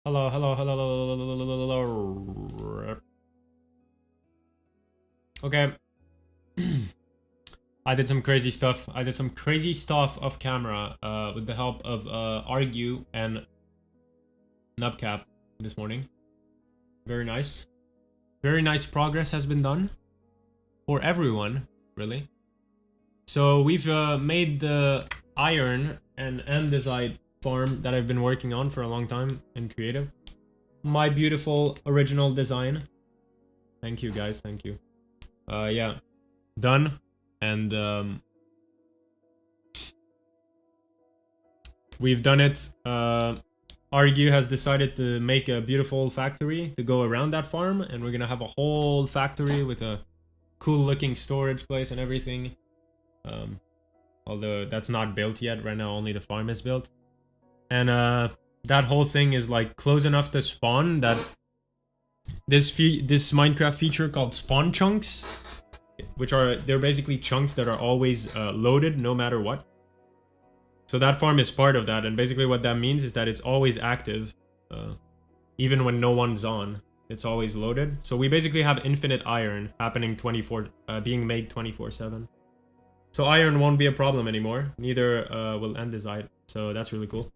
Hello, hello, hello, hello. Okay. I did some crazy stuff. I did some crazy stuff off camera with the help of Argue and Nubcap this morning. Very nice. Very nice progress has been done. For everyone, really. So we've made the iron and andesite farm that I've been working on for a long time in creative. My beautiful original design. Thank you guys, thank you. Yeah, done. And we've done it. Argue has decided to make a beautiful factory to go around that farm, and we're gonna have a whole factory with a cool looking storage place and everything. Although that's not built yet. Right now only the farm is built. And that whole thing is like close enough to spawn that this Minecraft feature called spawn chunks, they're basically chunks that are always loaded no matter what. So that farm is part of that, and basically what that means is that it's always active, even when no one's on. It's always loaded. So we basically have infinite iron happening being made 24/7. So iron won't be a problem anymore. Neither will andesite. So that's really cool.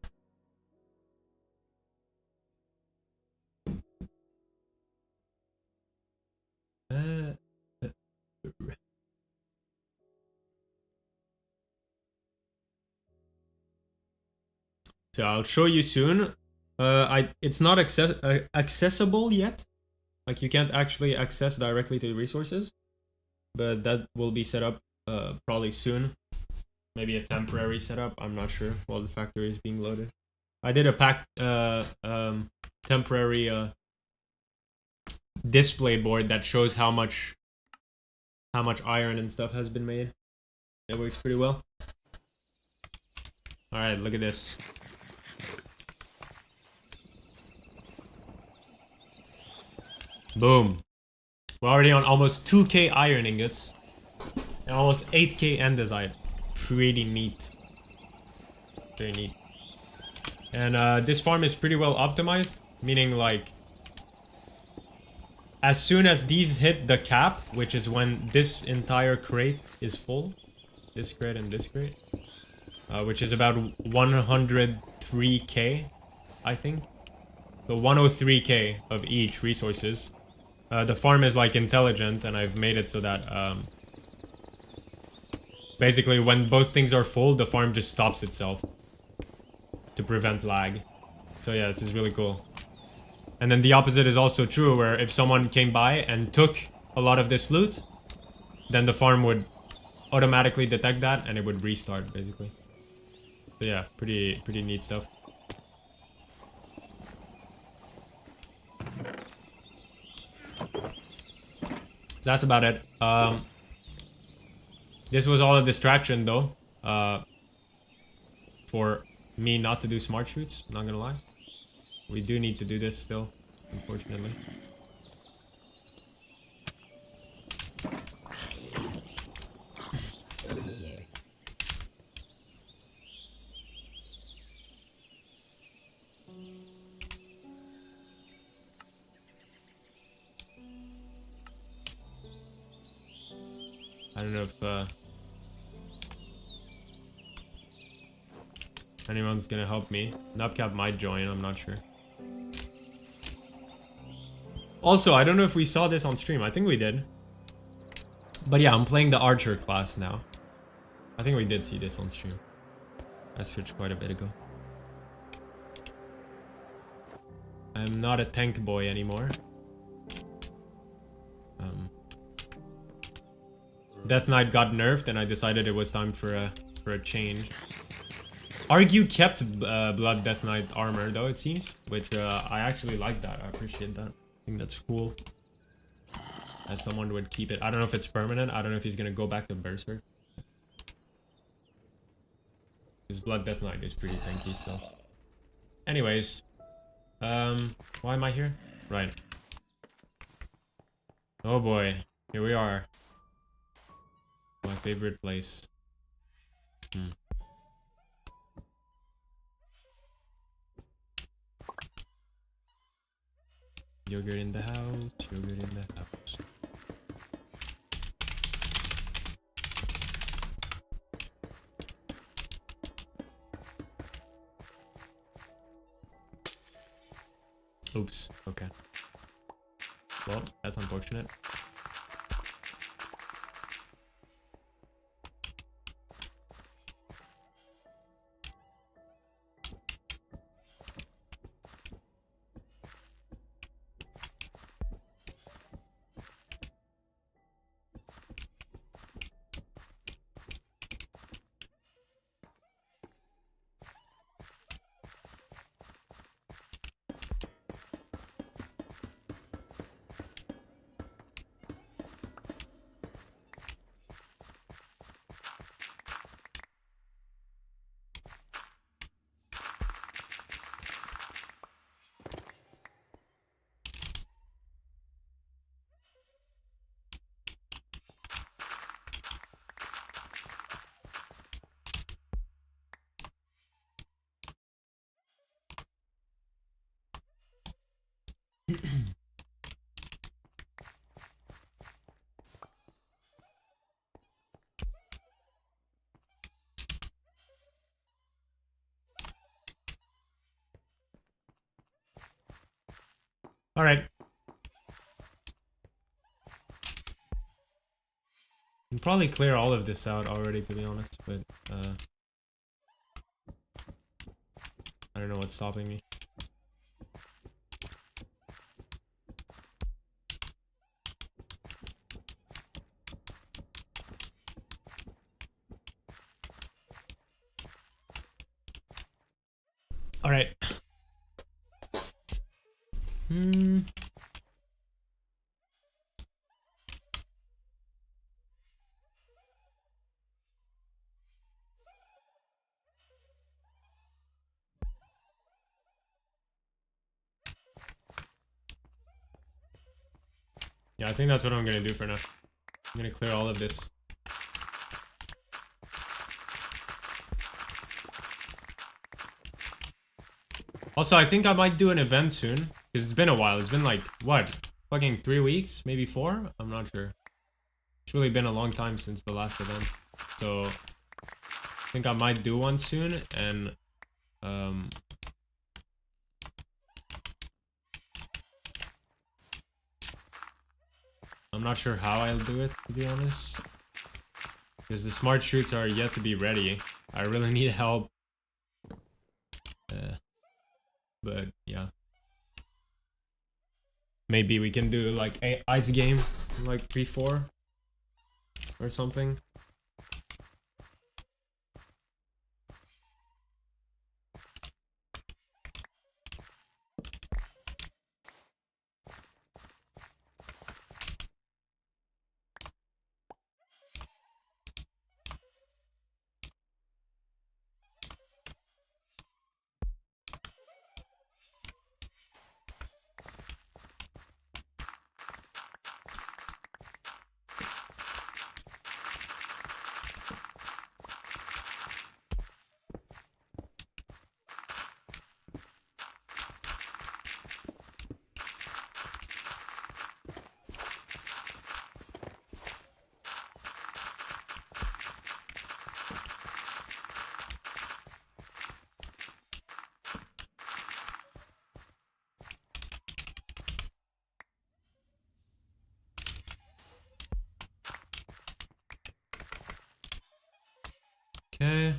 So I'll show you soon. It's not accessible yet. Like you can't actually access directly to the resources, but that will be set up probably soon. Maybe a temporary setup. I'm not sure while the factory is being loaded. I did a temporary display board that shows how much iron and stuff has been made. It works pretty well. All right, look at this. Boom. We're already on almost 2k iron ingots. And almost 8k andesite. Pretty neat. Very neat. And this farm is pretty well optimized. Meaning like... as soon as these hit the cap, which is when this entire crate is full. This crate and this crate. Which is about 103k, I think. So 103k of each resources. The farm is like intelligent, and I've made it so that basically when both things are full, the farm just stops itself to prevent lag. So yeah, this is really cool. And then the opposite is also true, where if someone came by and took a lot of this loot, then the farm would automatically detect that and it would restart, basically. So yeah, pretty neat stuff. That's about it. This was all a distraction, though. For me not to do smart shoots, not gonna lie. We do need to do this still, unfortunately. I don't know if anyone's gonna help me. Nubcap might join, I'm not sure. Also, I don't know if we saw this on stream. I think we did. But yeah, I'm playing the archer class now. I think we did see this on stream. I switched quite a bit ago. I'm not a tank boy anymore. Death Knight got nerfed, and I decided it was time for a change. Argue kept Blood Death Knight armor, though, it seems. Which, I actually like that. I appreciate that. I think that's cool. That someone would keep it. I don't know if it's permanent. I don't know if he's gonna go back to Berserk. His Blood Death Knight is pretty tanky still. Anyways. Why am I here? Right. Oh boy. Here we are. My favorite place. Yogurt in the house. Yogurt in the house. Oops. Okay. Well, that's unfortunate. All right. Can probably clear all of this out already, to be honest, but I don't know what's stopping me. All right. Yeah, I think that's what I'm gonna do for now. I'm gonna clear all of this. Also, I think I might do an event soon, because it's been a while. It's been like, what? Fucking 3 weeks? Maybe 4? I'm not sure. It's really been a long time since the last event. So, I think I might do one soon, and I'm not sure how I'll do it, to be honest. Because the smart shoots are yet to be ready. I really need help. But, yeah. Maybe we can do, like, a ice game, like, before. Or something. Okay.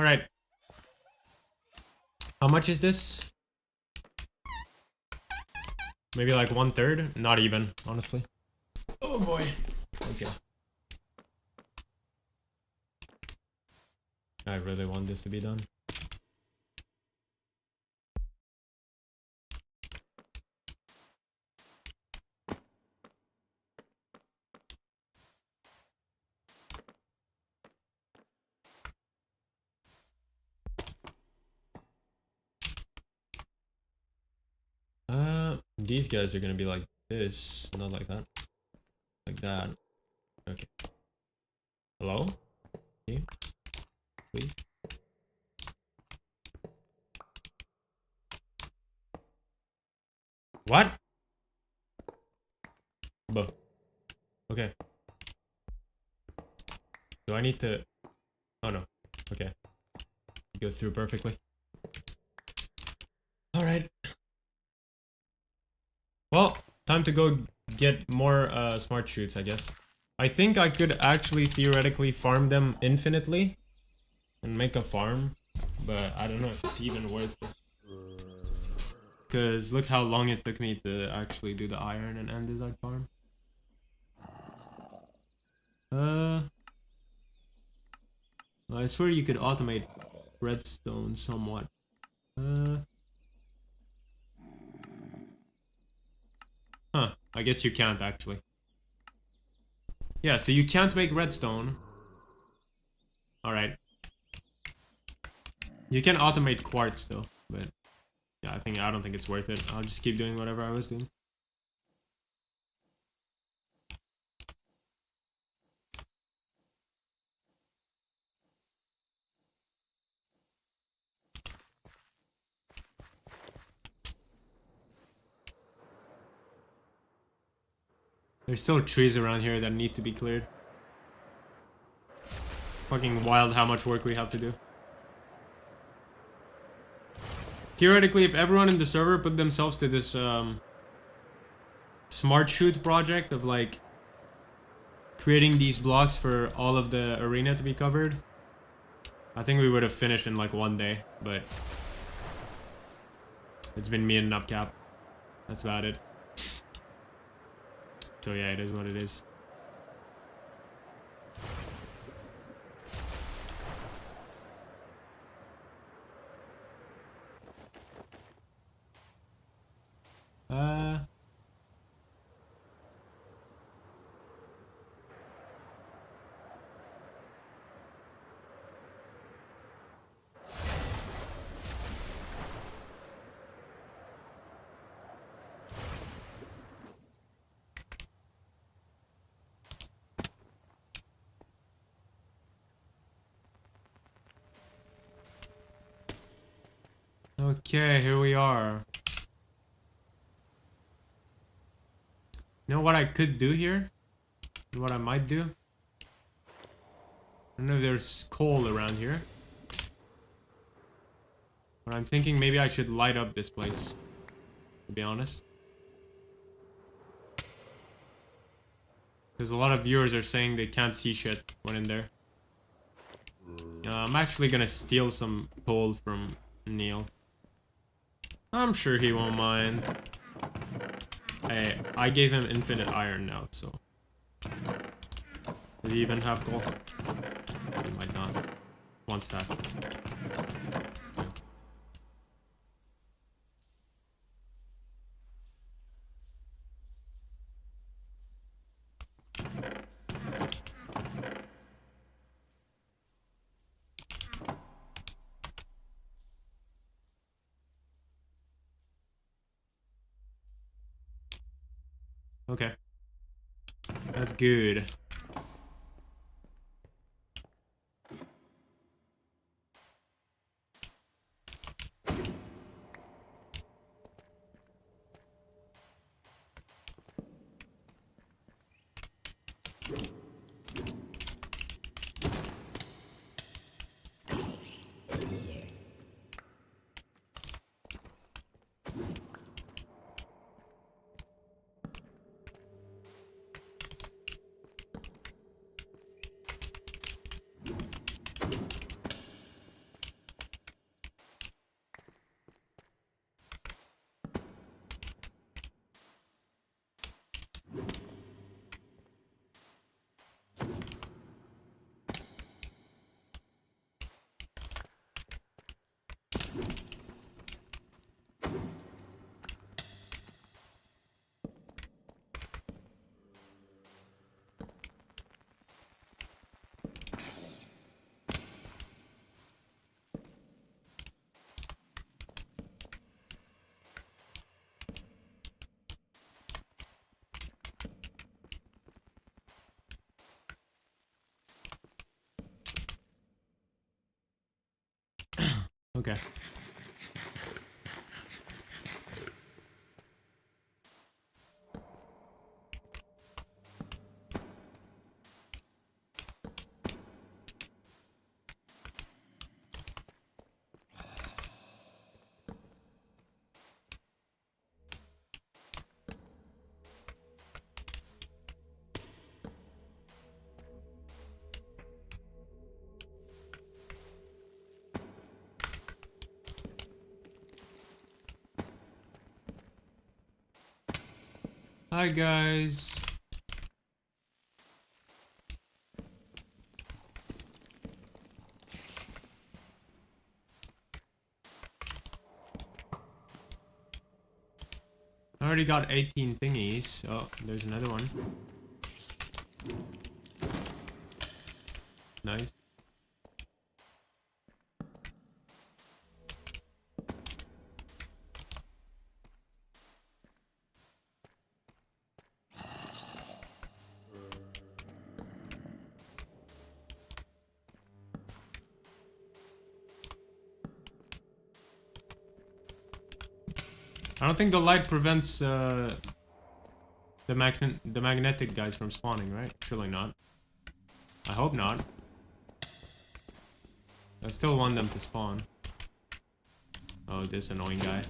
Alright. How much is this? Maybe like 1/3? Not even, honestly. Oh boy. Okay. I really want this to be done. These guys are gonna be like this, not like that. Like that. Okay. Hello? Okay. Please. What? But okay. Do I need to? Oh no. Okay. It goes through perfectly. All right. Well, time to go get more smart shoots, I guess. I think I could actually theoretically farm them infinitely and make a farm, but I don't know if it's even worth it. Because look how long it took me to actually do the iron and andesite farm. I swear you could automate redstone somewhat. Huh, I guess you can't actually. Yeah, so you can't make redstone. Alright. You can automate quartz though, but yeah, I don't think it's worth it. I'll just keep doing whatever I was doing. There's still trees around here that need to be cleared. Fucking wild how much work we have to do. Theoretically, if everyone in the server put themselves to this smart shoot project of like creating these blocks for all of the arena to be covered, I think we would have finished in like 1 day, but it's been me and Nupcap. That's about it. So yeah, it is what it is. Okay, here we are. You know what I could do here? And what I might do? I don't know if there's coal around here. But I'm thinking maybe I should light up this place. To be honest. Because a lot of viewers are saying they can't see shit when in there. I'm actually gonna steal some coal from Neil. I'm sure he won't mind. Hey, I gave him infinite iron now, so... Does he even have coal? He might not. One stack. Okay. That's good. Okay. Hi guys. I already got 18 thingies. Oh, there's another one. Nice. I don't think the light prevents the magnetic guys from spawning, right? Surely not. I hope not. I still want them to spawn. Oh, this annoying guy.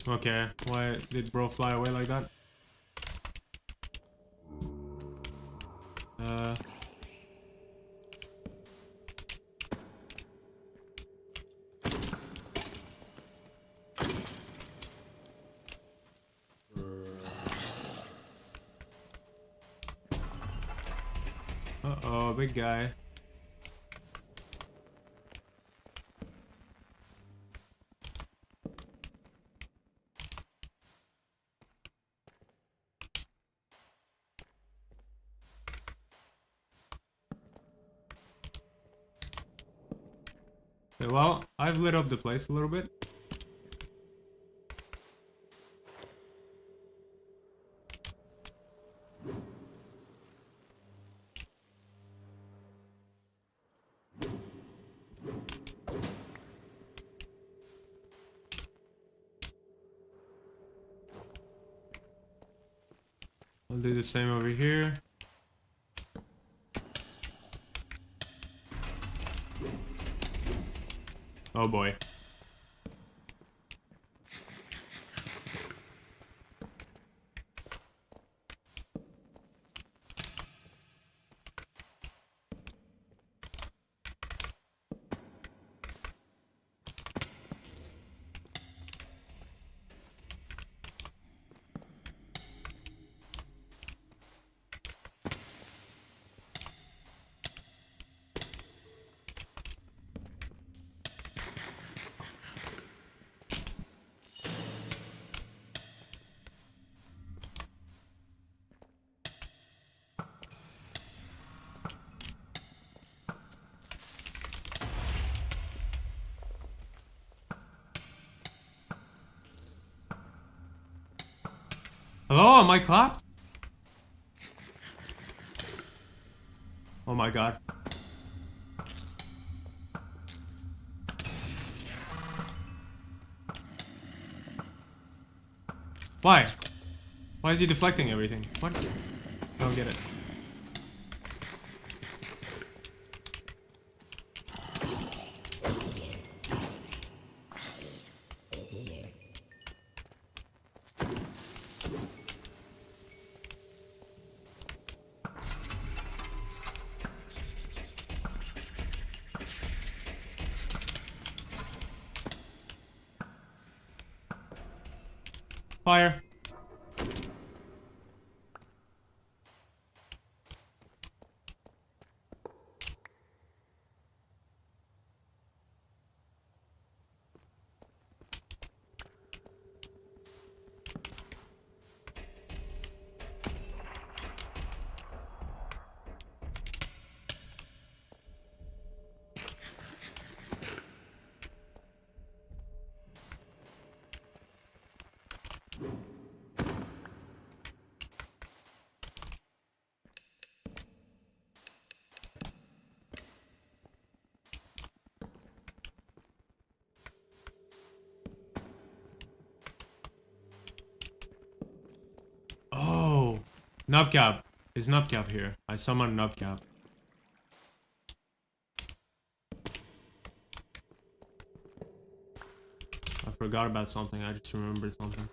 Okay, why did bro fly away like that? Uh-oh, big guy. Well, I've lit up the place a little bit. I'll do the same over here. Oh boy. Hello, am I clapped? Oh my god. Why? Why is he deflecting everything? What? I don't get it. Fire. Oh, Nubcap. Is Nubcap here? I summoned Nubcap. I forgot about something. I just remembered something.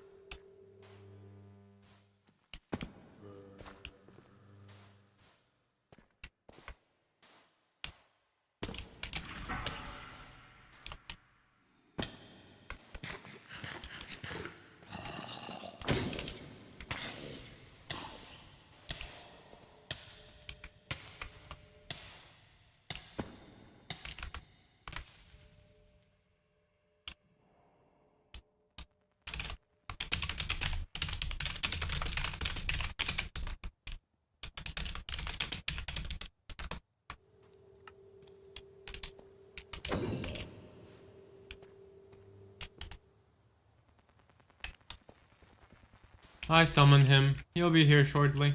I summoned him. He'll be here shortly.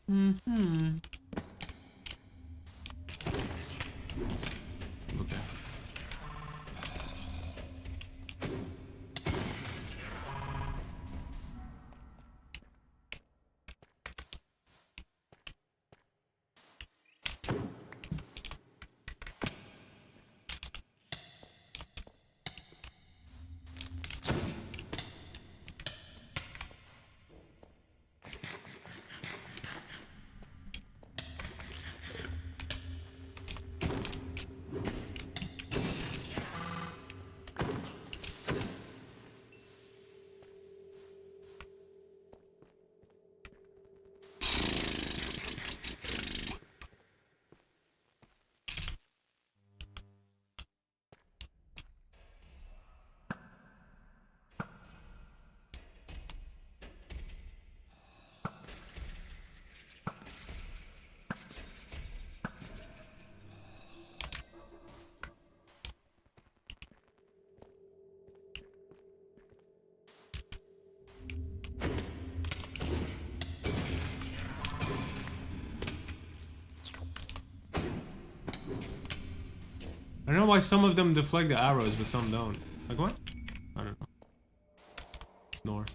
Okay. I don't know why some of them deflect the arrows, but some don't. Like what? I don't know. Snore.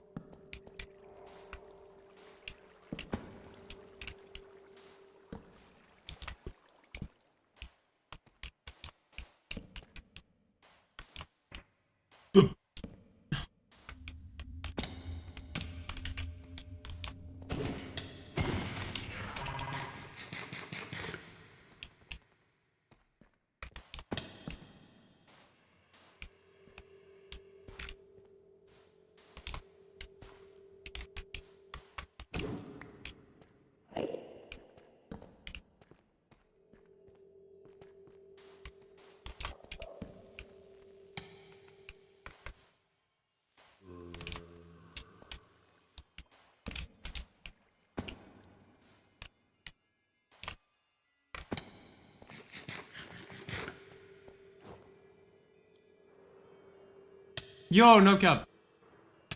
Yo, no cap.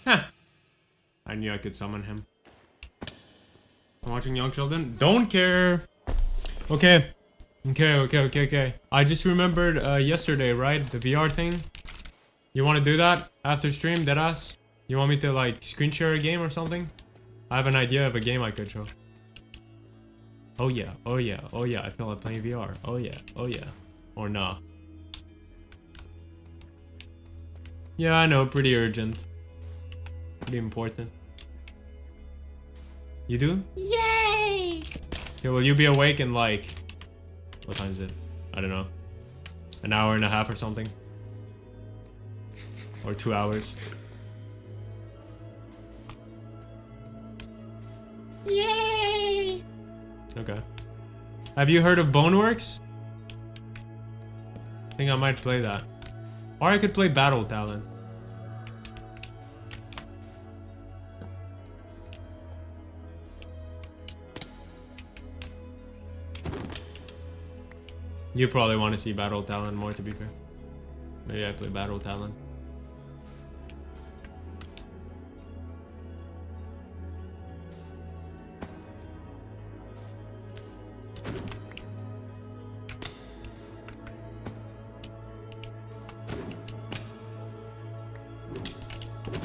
Huh. I knew I could summon him. I'm watching Young Sheldon. Don't care. Okay. Okay. I just remembered yesterday, right? The VR thing. You want to do that after stream, deadass? You want me to like screen share a game or something? I have an idea of a game I could show. Oh yeah. I feel like playing VR. Oh yeah. Or nah. Yeah, I know, pretty urgent. Pretty important. You do? Yay! Okay, will you be awake in like... What time is it? I don't know. An hour and a half or something? Or 2 hours? Yay! Okay. Have you heard of Boneworks? I think I might play that. Or I could play Battle Talent. You probably want to see Battle Talent more, to be fair. Maybe I play Battle Talent.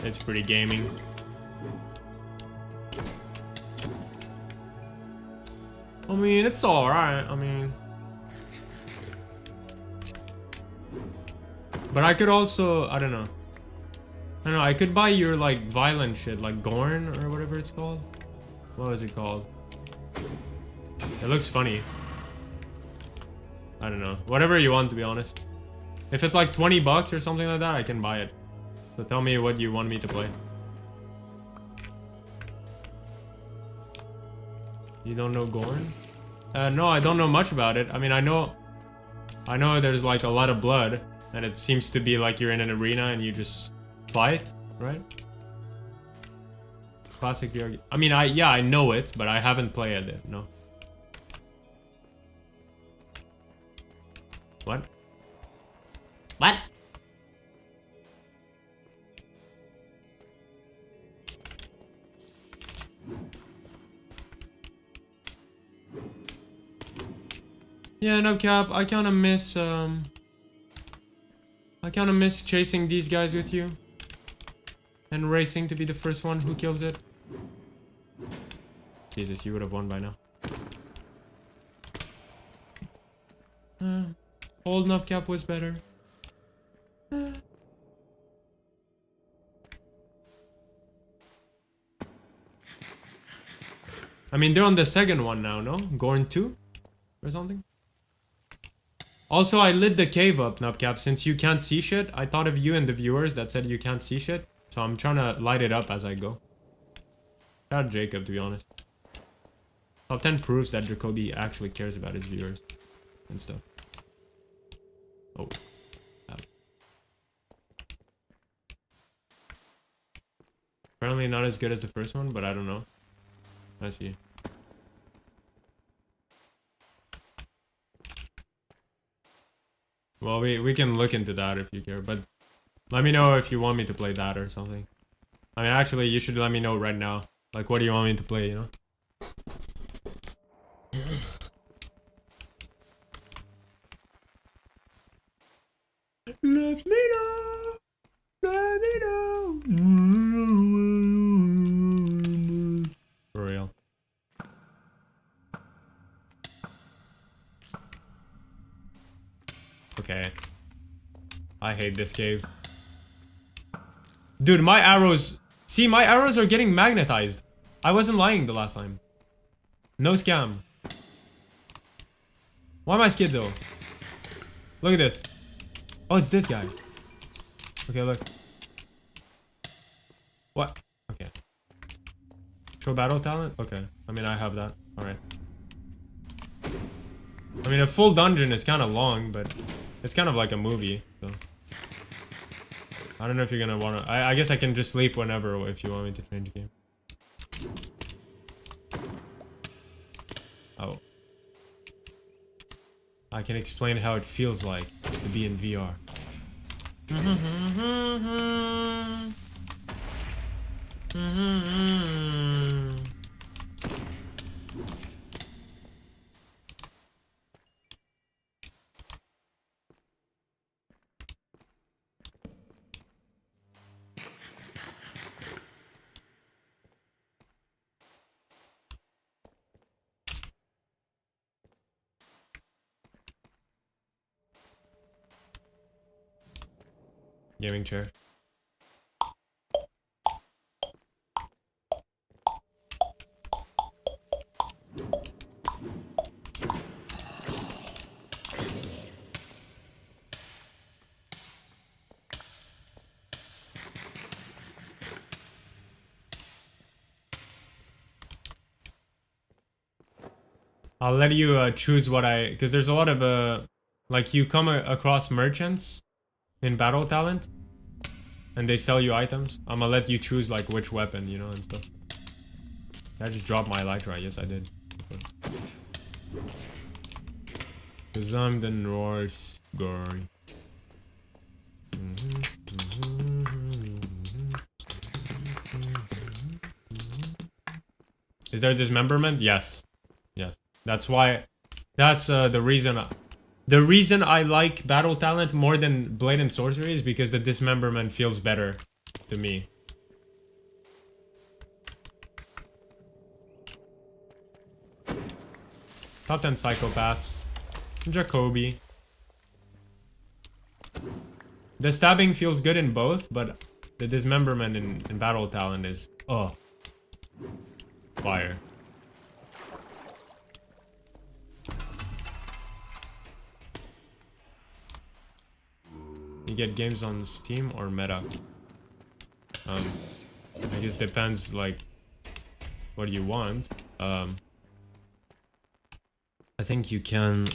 It's pretty gaming. I mean, it's alright. I mean... But I could also... I don't know. I could buy your, like, violent shit. Like, Gorn or whatever it's called. What was it called? It looks funny. I don't know. Whatever you want, to be honest. If it's like 20 bucks or something like that, I can buy it. So tell me what you want me to play. You don't know Gorn? No, I don't know much about it. I mean, I know there's like a lot of blood, and it seems to be like you're in an arena and you just fight, right? Classic Yogi. I mean, I know it, but I haven't played it. No. What? What? Yeah, no cap. I kind of miss chasing these guys with you. And racing to be the first one who kills it. Jesus, you would have won by now. Holding up cap was better. I mean, they're on the second one now, no? Gorn 2? Or something? Also, I lit the cave up, Nubcap. Since you can't see shit, I thought of you and the viewers that said you can't see shit. So I'm trying to light it up as I go. Shout out Jacob, to be honest. Top 10 proves that Jacoby actually cares about his viewers. And stuff. Oh. Apparently not as good as the first one, but I don't know. I see. Well, we can look into that if you care, but let me know if you want me to play that or something. I mean, actually, you should let me know right now. Like, what do you want me to play, you know? Let me know! Let me know! For real. Okay. I hate this cave. Dude, my arrows... See, my arrows are getting magnetized. I wasn't lying the last time. No scam. Why am I schizo? Look at this. Oh, it's this guy. Okay, look. What? Okay. Show battle talent? Okay. I mean, I have that. Alright. I mean, a full dungeon is kind of long, but it's kind of like a movie, so... I don't know if you're gonna wanna... I guess I can just leave whenever if you want me to change the game. Oh. I can explain how it feels like to be in VR. Gaming chair. I'll let you choose what because there's a lot of like you come across merchants in Battle Talent, and they sell you items. I'm gonna let you choose like which weapon, you know, and stuff. I just dropped my elytra. Yes, I did. Cause I'm the Norse guy. Is there dismemberment? Yes. Yes. That's why. That's the reason. The reason I like Battle Talent more than Blade and Sorcery is because the dismemberment feels better to me. Top 10 Psychopaths. Jacoby. The stabbing feels good in both, but the dismemberment in Battle Talent is... Oh. Fire. You get games on Steam or Meta? I guess depends, like, what you want. I think you can...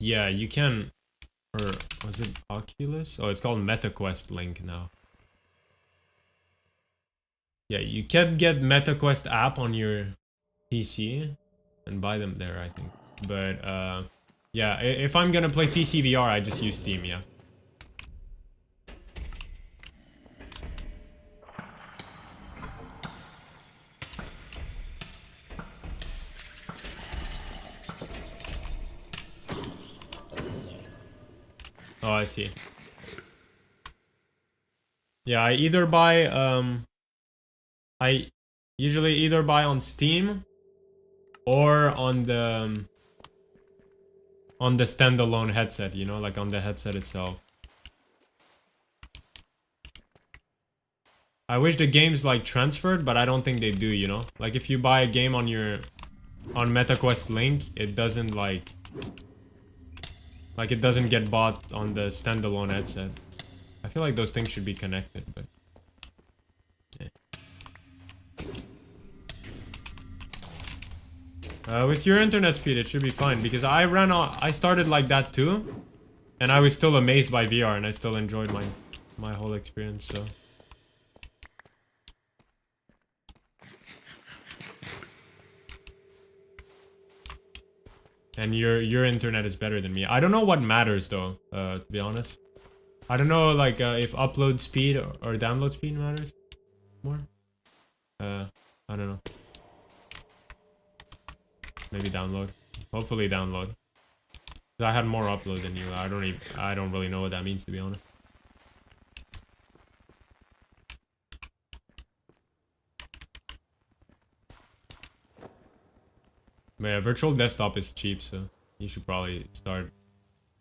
Yeah, you can... Or was it Oculus? Oh, it's called MetaQuest Link now. Yeah, you can get MetaQuest app on your PC and buy them there, I think. But, yeah, if I'm gonna play PC VR, I just use Steam, yeah. Oh, I see. Yeah, I either buy, I usually either buy on Steam or on the standalone headset, you know, like on the headset itself. I wish the games like transferred, but I don't think they do, you know? Like if you buy a game on MetaQuest Link, it doesn't like it doesn't get bought on the standalone headset. I feel like those things should be connected, but yeah. With your internet speed, it should be fine, because I started like that too, and I was still amazed by VR, and I still enjoyed my whole experience, so. And your internet is better than me. I don't know what matters though, to be honest. I don't know like if upload speed or download speed matters more. I don't know. Maybe download. Hopefully download. 'Cause I had more upload than you. I don't really know what that means, to be honest. But yeah, virtual desktop is cheap, so you should probably start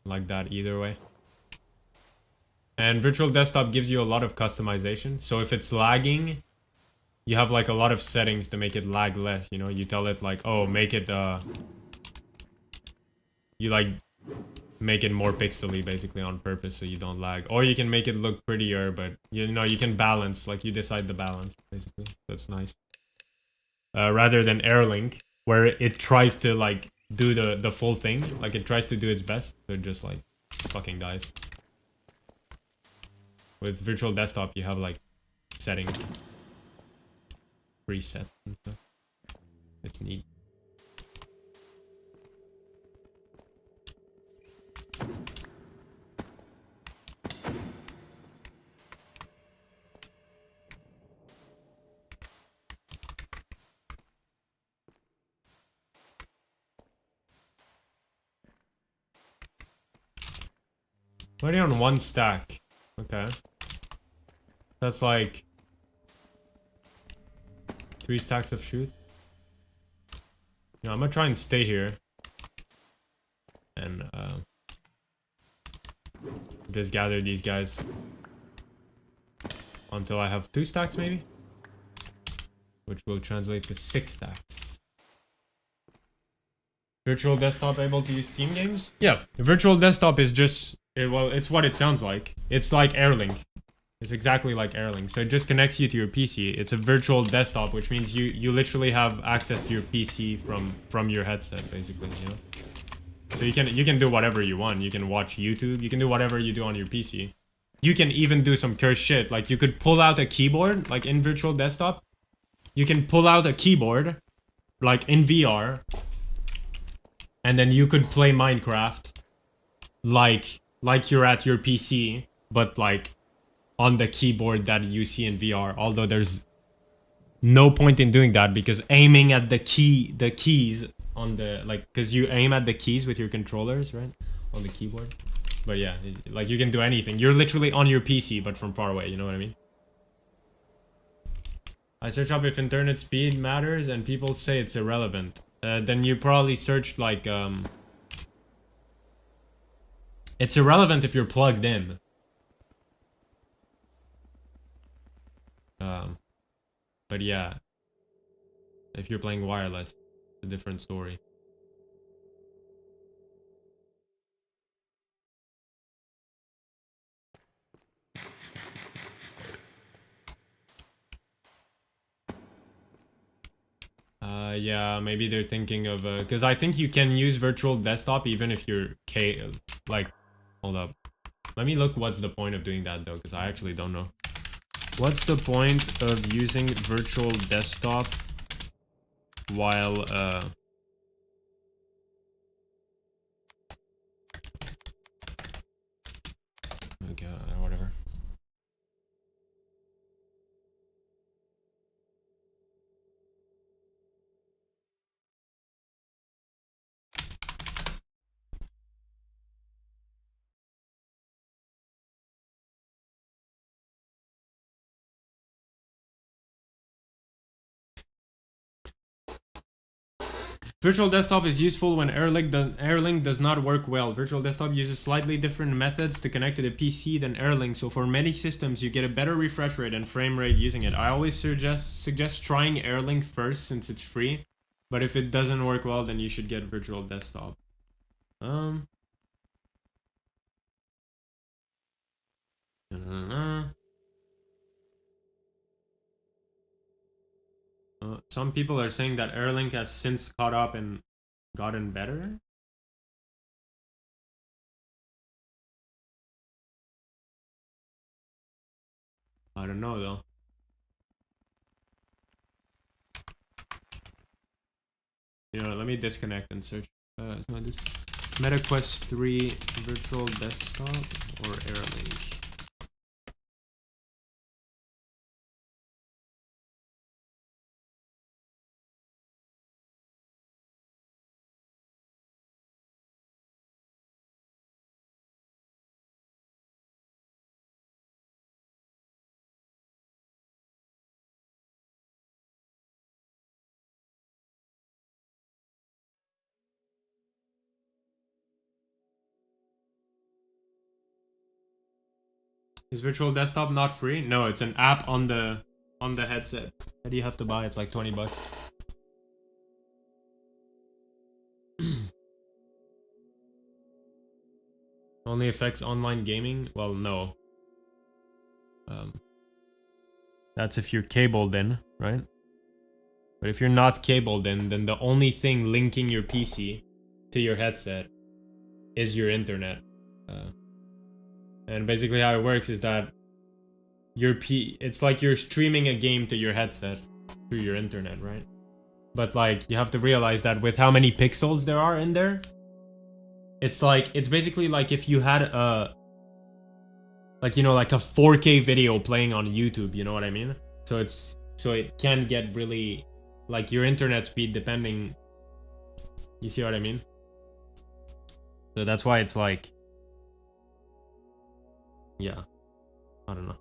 like that either way. And virtual desktop gives you a lot of customization. So if it's lagging, you have like a lot of settings to make it lag less, you know? You tell it like, oh, make it, you like make it more pixely basically on purpose so you don't lag. Or you can make it look prettier, but you know, you can balance, like you decide the balance basically. That's nice. Rather than Airlink, where it tries to like do the full thing, like it tries to do its best, so it just like fucking dies. With virtual desktop, you have like settings, preset and stuff. It's neat. Already on one stack. Okay. That's like 3 stacks of shoot. You know, I'm gonna try and stay here. And just gather these guys until I have 2 stacks maybe. Which will translate to 6 stacks. Virtual desktop able to use Steam games? Yeah, virtual desktop is just... well, it's what it sounds like. It's like Airlink. It's exactly like Airlink. So it just connects you to your PC. It's a virtual desktop, which means you literally have access to your PC from your headset, basically, you know? So you can do whatever you want. You can watch YouTube. You can do whatever you do on your PC. You can even do some cursed shit. Like, you could pull out a keyboard, like in virtual desktop. You can pull out a keyboard, like in VR, and then you could play Minecraft like you're at your PC, but like on the keyboard that you see in VR. Although there's no point in doing that, because aiming at the keys on the, like, because you aim at the keys with your controllers, right, on the keyboard. But yeah, like, you can do anything. You're literally on your PC, but from far away, you know what I mean? I search up if internet speed matters, and people say it's irrelevant. Then you probably searched, like, it's irrelevant if you're plugged in. But yeah, if you're playing wireless, it's a different story. Yeah, maybe they're thinking of, because I think you can use virtual desktop even if you're like, hold up. Let me look what's the point of doing that, though, because I actually don't know. What's the point of using virtual desktop while, okay, whatever. Virtual desktop is useful when Airlink does not work well. Virtual desktop uses slightly different methods to connect to the PC than Airlink, so for many systems you get a better refresh rate and frame rate using it. I always suggest trying Airlink first since it's free, but if it doesn't work well, then you should get virtual desktop. Some people are saying that Airlink has since caught up and gotten better. I don't know, though. You know, let me disconnect and search. So this MetaQuest 3 virtual desktop or Airlink. Is virtual desktop not free? No, it's an app on the headset that you have to buy. It's like 20 bucks. Only affects online gaming? Well, no. That's if you're cabled in, right? But if you're not cabled in, then the only thing linking your PC to your headset is your internet. And basically how it works is that it's like you're streaming a game to your headset through your internet, right? But like, you have to realize that with how many pixels there are in there, it's basically like if you had like, you know, like a 4K video playing on YouTube, you know what I mean? So it can get really, like, your internet speed depending, you see what I mean? So that's why it's like, yeah, I don't know.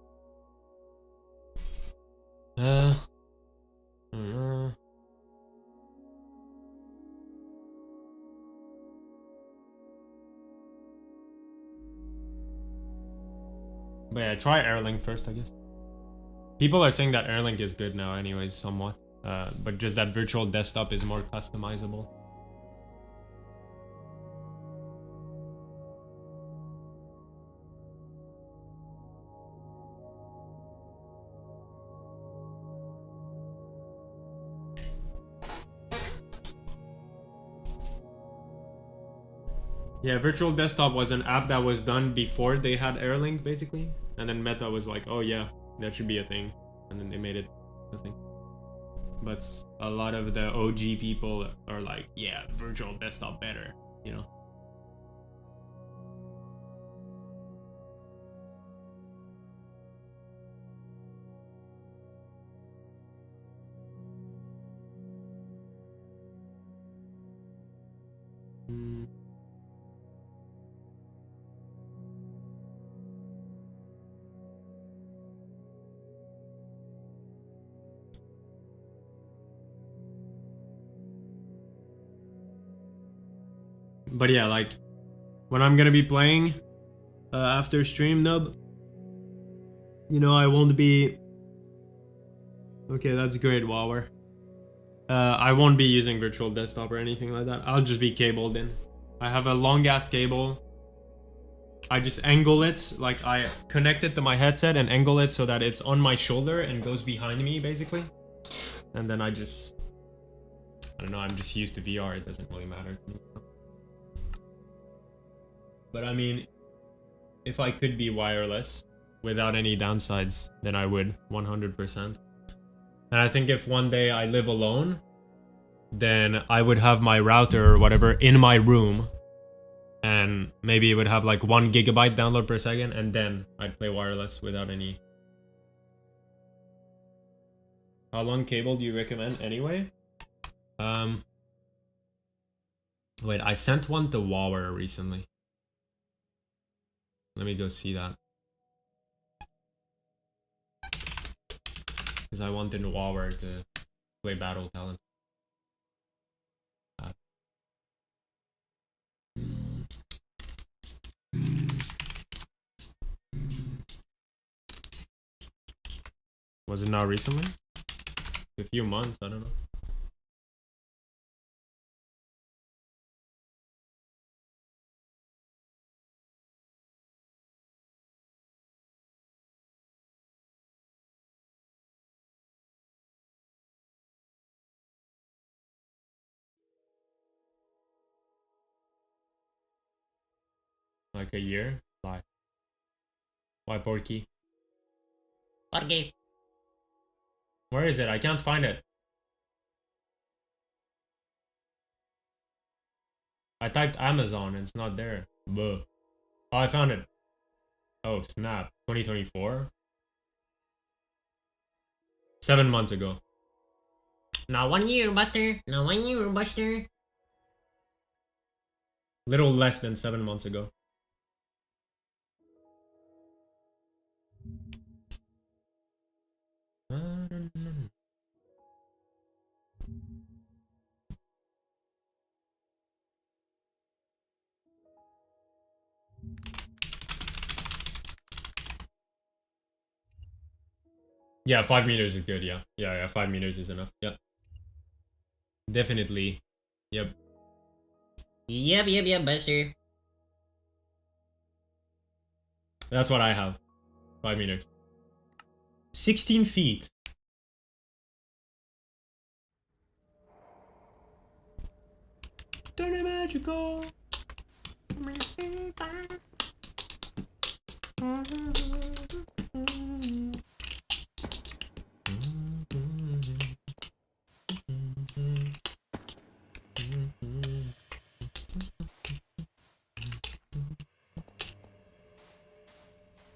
I don't know. But yeah, try Airlink first, I guess. People are saying that Airlink is good now anyways, somewhat. But just that virtual desktop is more customizable. Yeah, virtual desktop was an app that was done before they had Airlink, basically. And then Meta was like, oh yeah, that should be a thing. And then they made it a thing. But a lot of the OG people are like, yeah, virtual desktop better, you know? But yeah, like, when I'm gonna be playing after stream, Nub, you know, I won't be... Okay, that's great, Wower. I won't be using virtual desktop or anything like that. I'll just be cabled in. I have a long ass cable. I just angle it, like I connect it to my headset and angle it so that it's on my shoulder and goes behind me, basically. And then I don't know, I'm just used to VR, it doesn't really matter to me. But I mean, if I could be wireless without any downsides, then I would, 100%. And I think if one day I live alone, then I would have my router or whatever in my room, and maybe it would have like 1 gigabyte download per second, and then I'd play wireless without any. How long cable do you recommend anyway? Wait, I sent one to Wower recently. Let me go see that. Because I wanted Wower to play Battle Talent. Was it not recently? A few months, I don't know. Like a year? Why? Why Porky? Porky! Where is it? I can't find it. I typed Amazon, it's not there. Buh. Oh, I found it. Oh, snap. 2024? 7 months ago. Now 1 year, Buster. Now 1 year, Buster. Little less than 7 months ago. Yeah, 5 meters is good, yeah. Yeah, 5 meters is enough. Yep. Definitely. Yep. Yep, Buster. That's what I have. 5 meters. 16 feet. Turn it magical.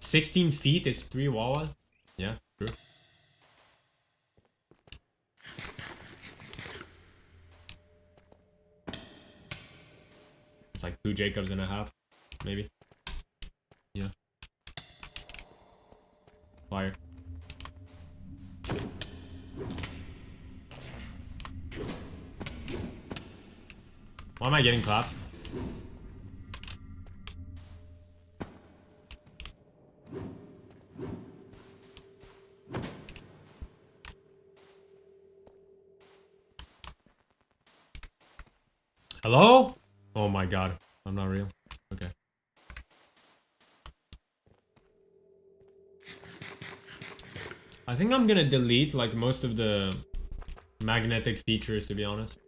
16 feet is 3 Wawas? Yeah, true. It's like 2 Jacobs and a half, maybe. Yeah. Fire. Why am I getting clapped? Hello? Oh my god. I'm not real. Okay. I think I'm gonna delete like most of the magnetic features, to be honest.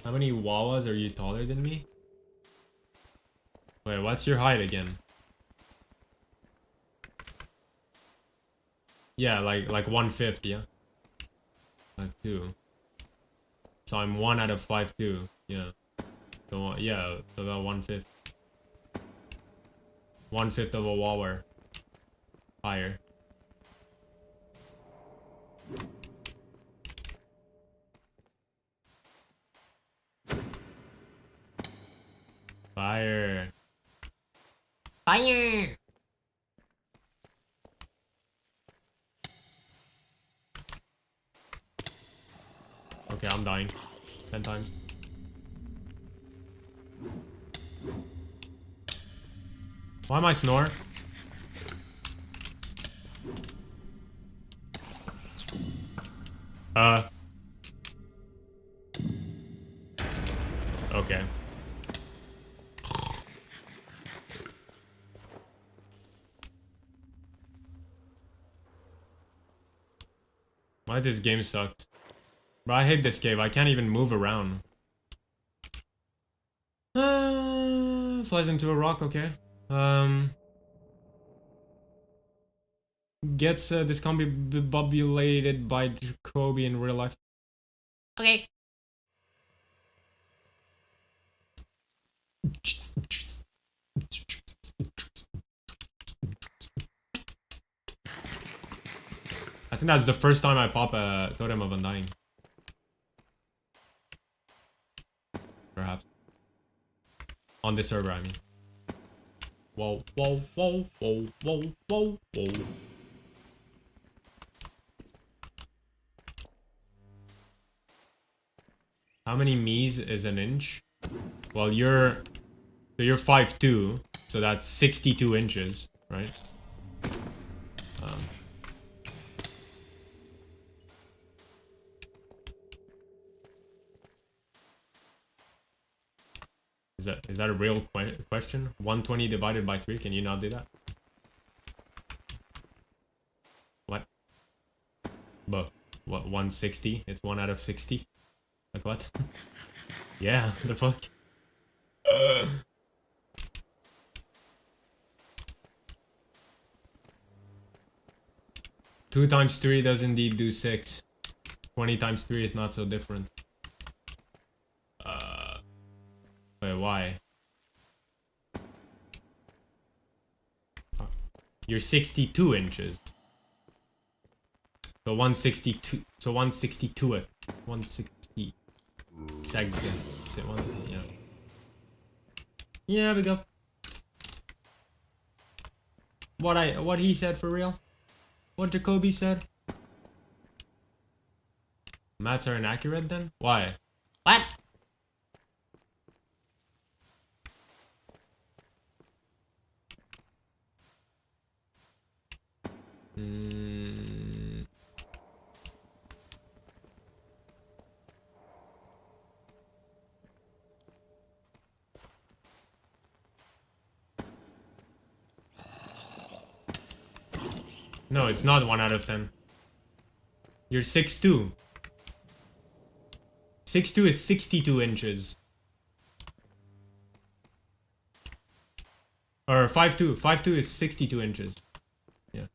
How many Wawas are you taller than me? Wait, what's your height again? Yeah, like 1/5, yeah. 5'2". So I'm 1 out of 5'2", yeah. So yeah, so about 1/5. 1/5 of a Wawa. Higher. Fire. Fire! Okay, I'm dying. 10 times. Why am I snore? Okay. Why this game sucks? Bro, I hate this game. I can't even move around. Flies into a rock, okay. Gets discombobulated by Jacoby in real life. Okay. I think that's the first time I pop a Totem of Undying. Perhaps. On this server, I mean. Whoa, whoa, whoa, whoa, whoa, whoa, whoa. How many Mies is an inch? Well, you're 5'2", so that's 62 inches, right? Is that a real question? 120 divided by 3, can you not do that? What? But what, 160? It's 1 out of 60? Like what? Yeah, the fuck? 2 times 3 does indeed do 6. 20 times 3 is not so different. Wait, why? You're 62 inches. So 162. So 162th. 160 second. Yeah. Yeah, we go. What he said for real? What Jacoby said? Maths are inaccurate then? Why? What? No, it's not 1 out of 10. You're 6'2". 6'2" is 62 inches. Or 5'2". 5'2" is 62 inches. Yeah.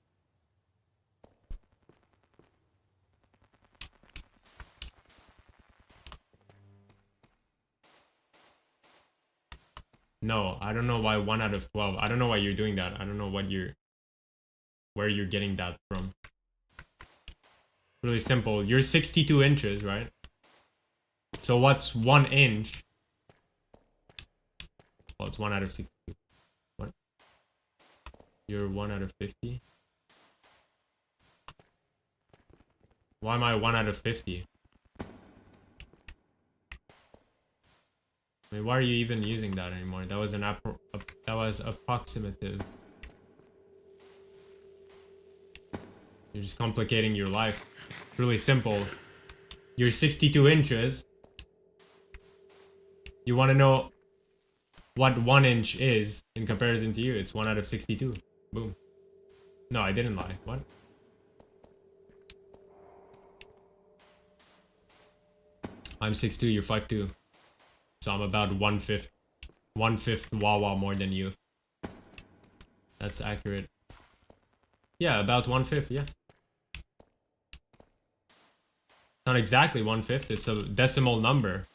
No, I don't know why 1 out of 12. I don't know why you're doing that. I don't know where you're getting that from. Really simple. You're 62 inches, right? So what's 1 inch? Well, it's 1 out of 62. What? You're 1 out of 50? Why am I 1 out of 50? I mean, why are you even using that anymore? That was that was approximative. You're just complicating your life. It's really simple. You're 62 inches. You want to know what 1 inch is in comparison to you? It's 1 out of 62. Boom. No, I didn't lie. What? I'm 6'2", you're 5'2". So I'm about 1/5 Wawa more than you. That's accurate. Yeah, about 1/5, yeah. Not exactly 1/5, it's a decimal number.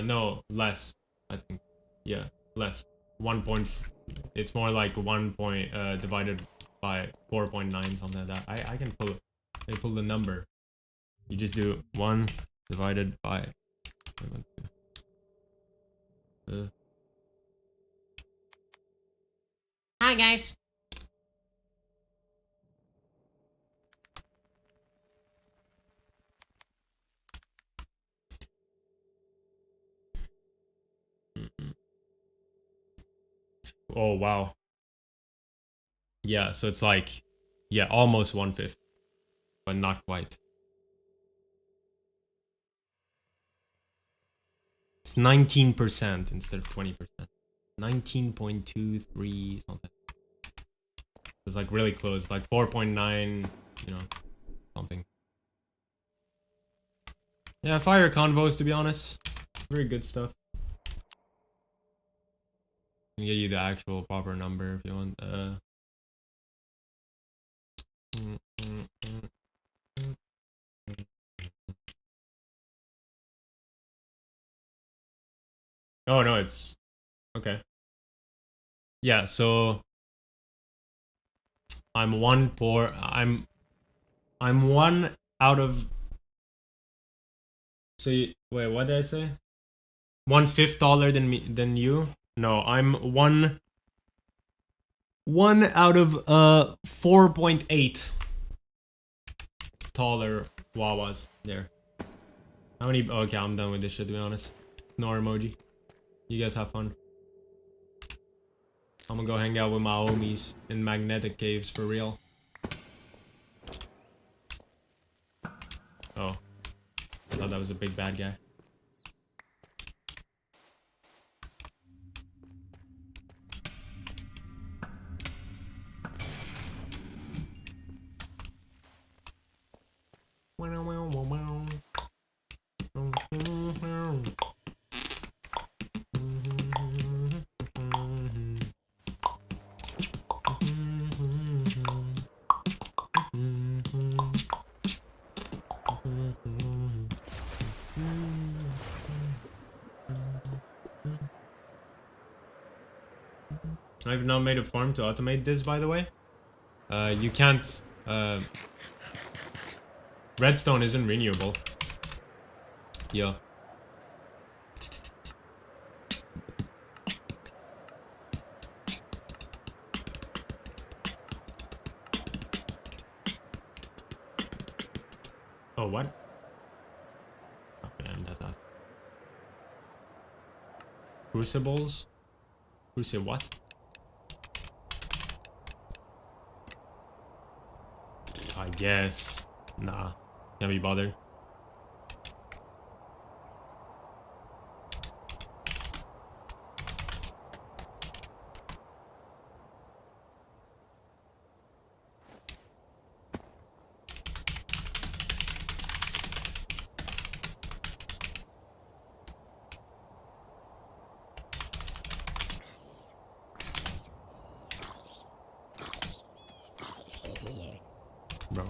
No, less, I think. Yeah, less. 1 point... It's more like 1 point, divided by 4.9, something like that. I can pull the number. You just do 1 divided by... Hi, guys. Oh, wow. Yeah, so it's like... Yeah, almost 1/5. But not quite. It's 19% instead of 20%. 19.23 something. It's like really close, like 4.9, you know, something. Yeah, fire convos, to be honest. Very good stuff. I can get you the actual proper number if you want. Oh no, it's okay. Yeah, so I'm one out of. So wait, what did I say? 1/5 taller than you? No, I'm one out of 4.8 taller Wawas there. How many? Okay, I'm done with this shit, to be honest. Snore emoji. You guys have fun. I'm gonna go hang out with my homies in magnetic caves for real. Oh. I thought that was a big bad guy. I've now made a farm to automate this, by the way. You can't... redstone isn't renewable. Yeah. Oh, what? Oh, man, that's awesome. Crucibles? Crucible what? I guess. Nah. Can't be bothered. Bro.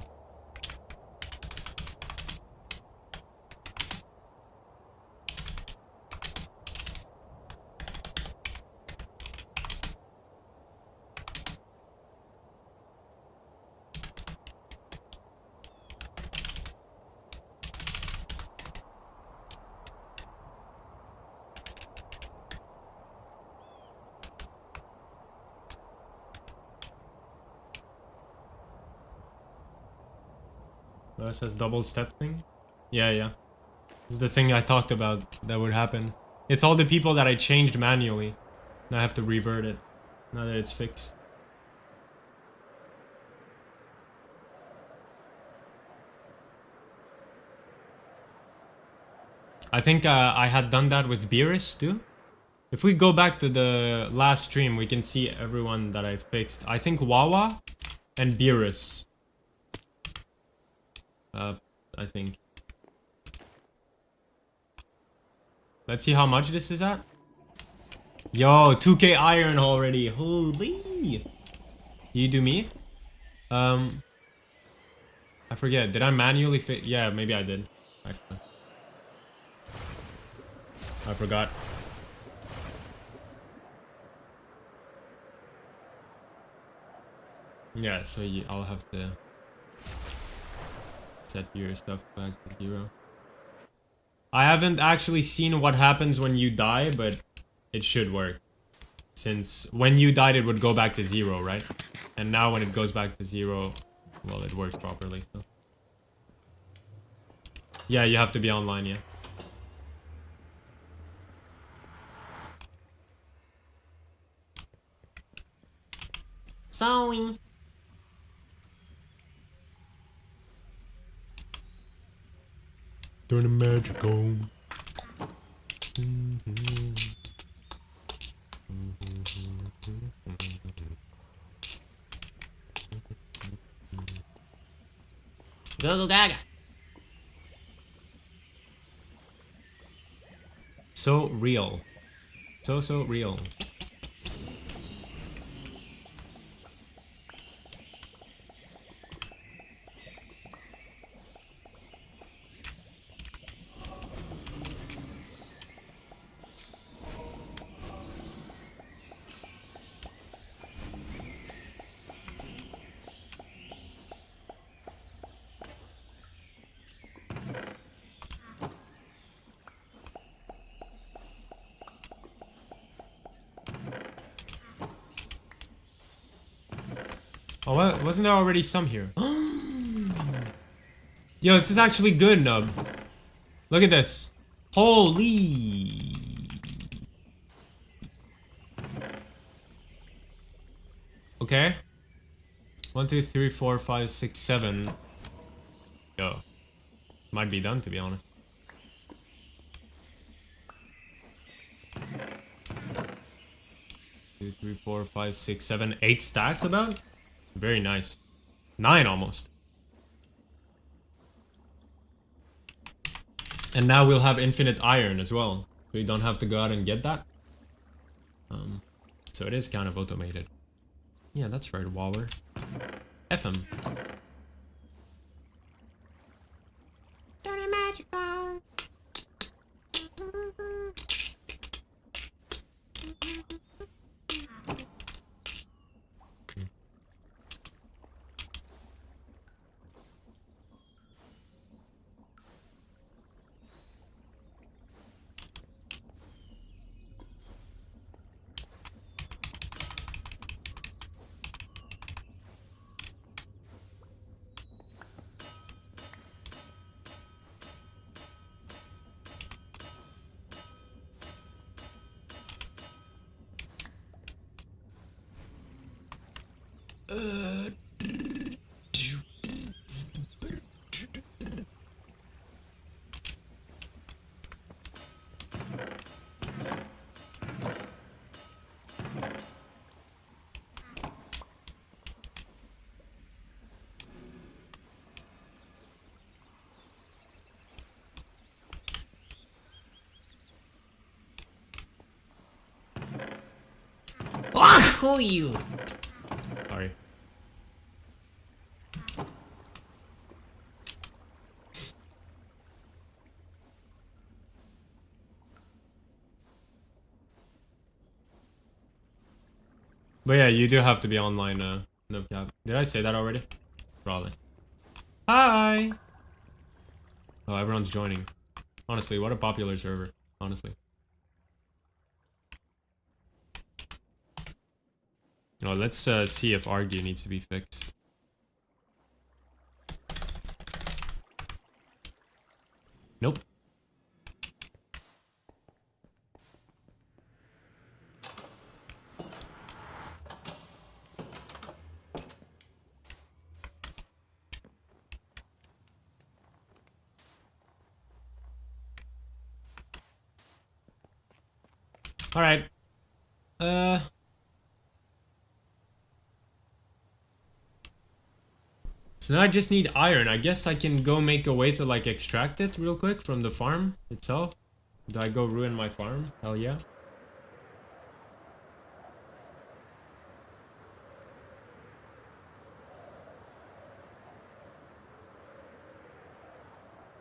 That says double step thing? Yeah, yeah. This is the thing I talked about that would happen. It's all the people that I changed manually. Now I have to revert it. Now that it's fixed. I think I had done that with Beerus too. If we go back to the last stream, we can see everyone that I fixed. I think Wawa and Beerus. I think. Let's see how much this is at. Yo, 2k iron already. Holy. You do me? I forget. Did I manually fit? Yeah, maybe I did. Actually. I forgot. Yeah, so I'll have to set your stuff back to 0. I haven't actually seen what happens when you die, but it should work. Since when you died, it would go back to 0, right? And now when it goes back to 0, well, it works properly. So. Yeah, you have to be online, yeah. Sorry. Turn the magic on. Go go gaga. So real. So real. Oh, wasn't there already some here? Yo, this is actually good, Nub. Look at this. Holy. Okay. 1, 2, 3, 4, 5, 6, 7. Yo. Might be done, to be honest. 2, 3, 4, 5, 6, 7, 8 stacks about? Very nice. 9 almost. And now we'll have infinite iron as well. So you don't have to go out and get that. So it is kind of automated. Yeah, that's right, Waller. FM. Dirty magical. Who you? Sorry. But yeah, you do have to be online, no cap. Did I say that already? Probably. Hi! Oh, everyone's joining. Honestly, what a popular server. Honestly. Oh, let's see if argue needs to be fixed. Nope. Alright. Uh... So now I just need iron. I guess I can go make a way to like extract it real quick from the farm itself. Do I go ruin my farm? Hell yeah.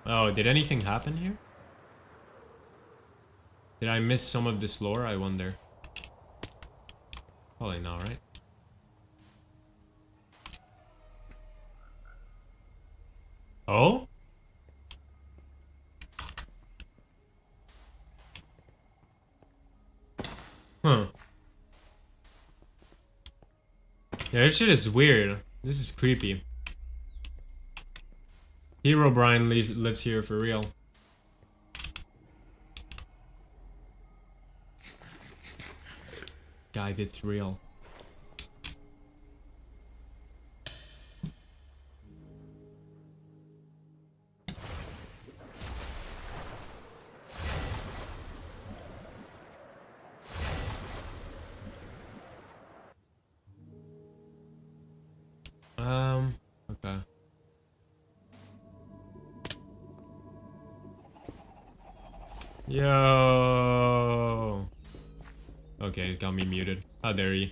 Oh, did anything happen here? Did I miss some of this lore, I wonder? Probably not, right? Oh? Huh. Yeah, this shit is weird. This is creepy. Hero Brian lives here for real. Guys, it's real. Okay. Yo. Okay, it got me muted. How dare you?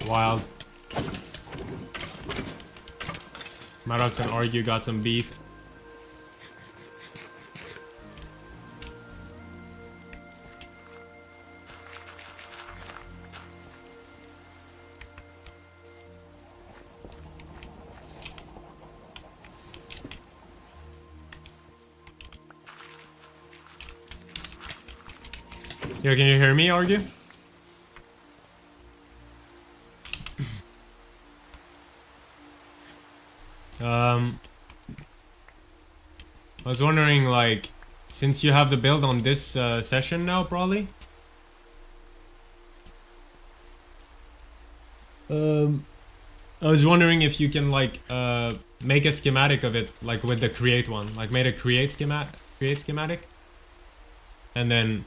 Wild. Maddox and Argue got some beef. Yo, can you hear me argue? I was wondering, like, since you have the build on this session now, probably. I was wondering if you can like make a schematic of it, like with the create one, like made a create schematic, and then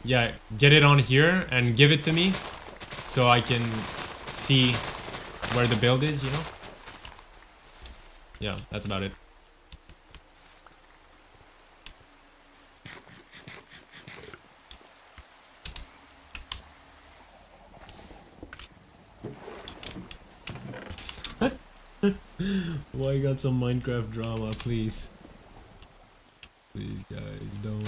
yeah, get it on here and give it to me, so I can see where the build is, you know? Yeah, that's about it. Why got some Minecraft drama, please? Please, guys, don't.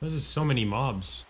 There's just so many mobs.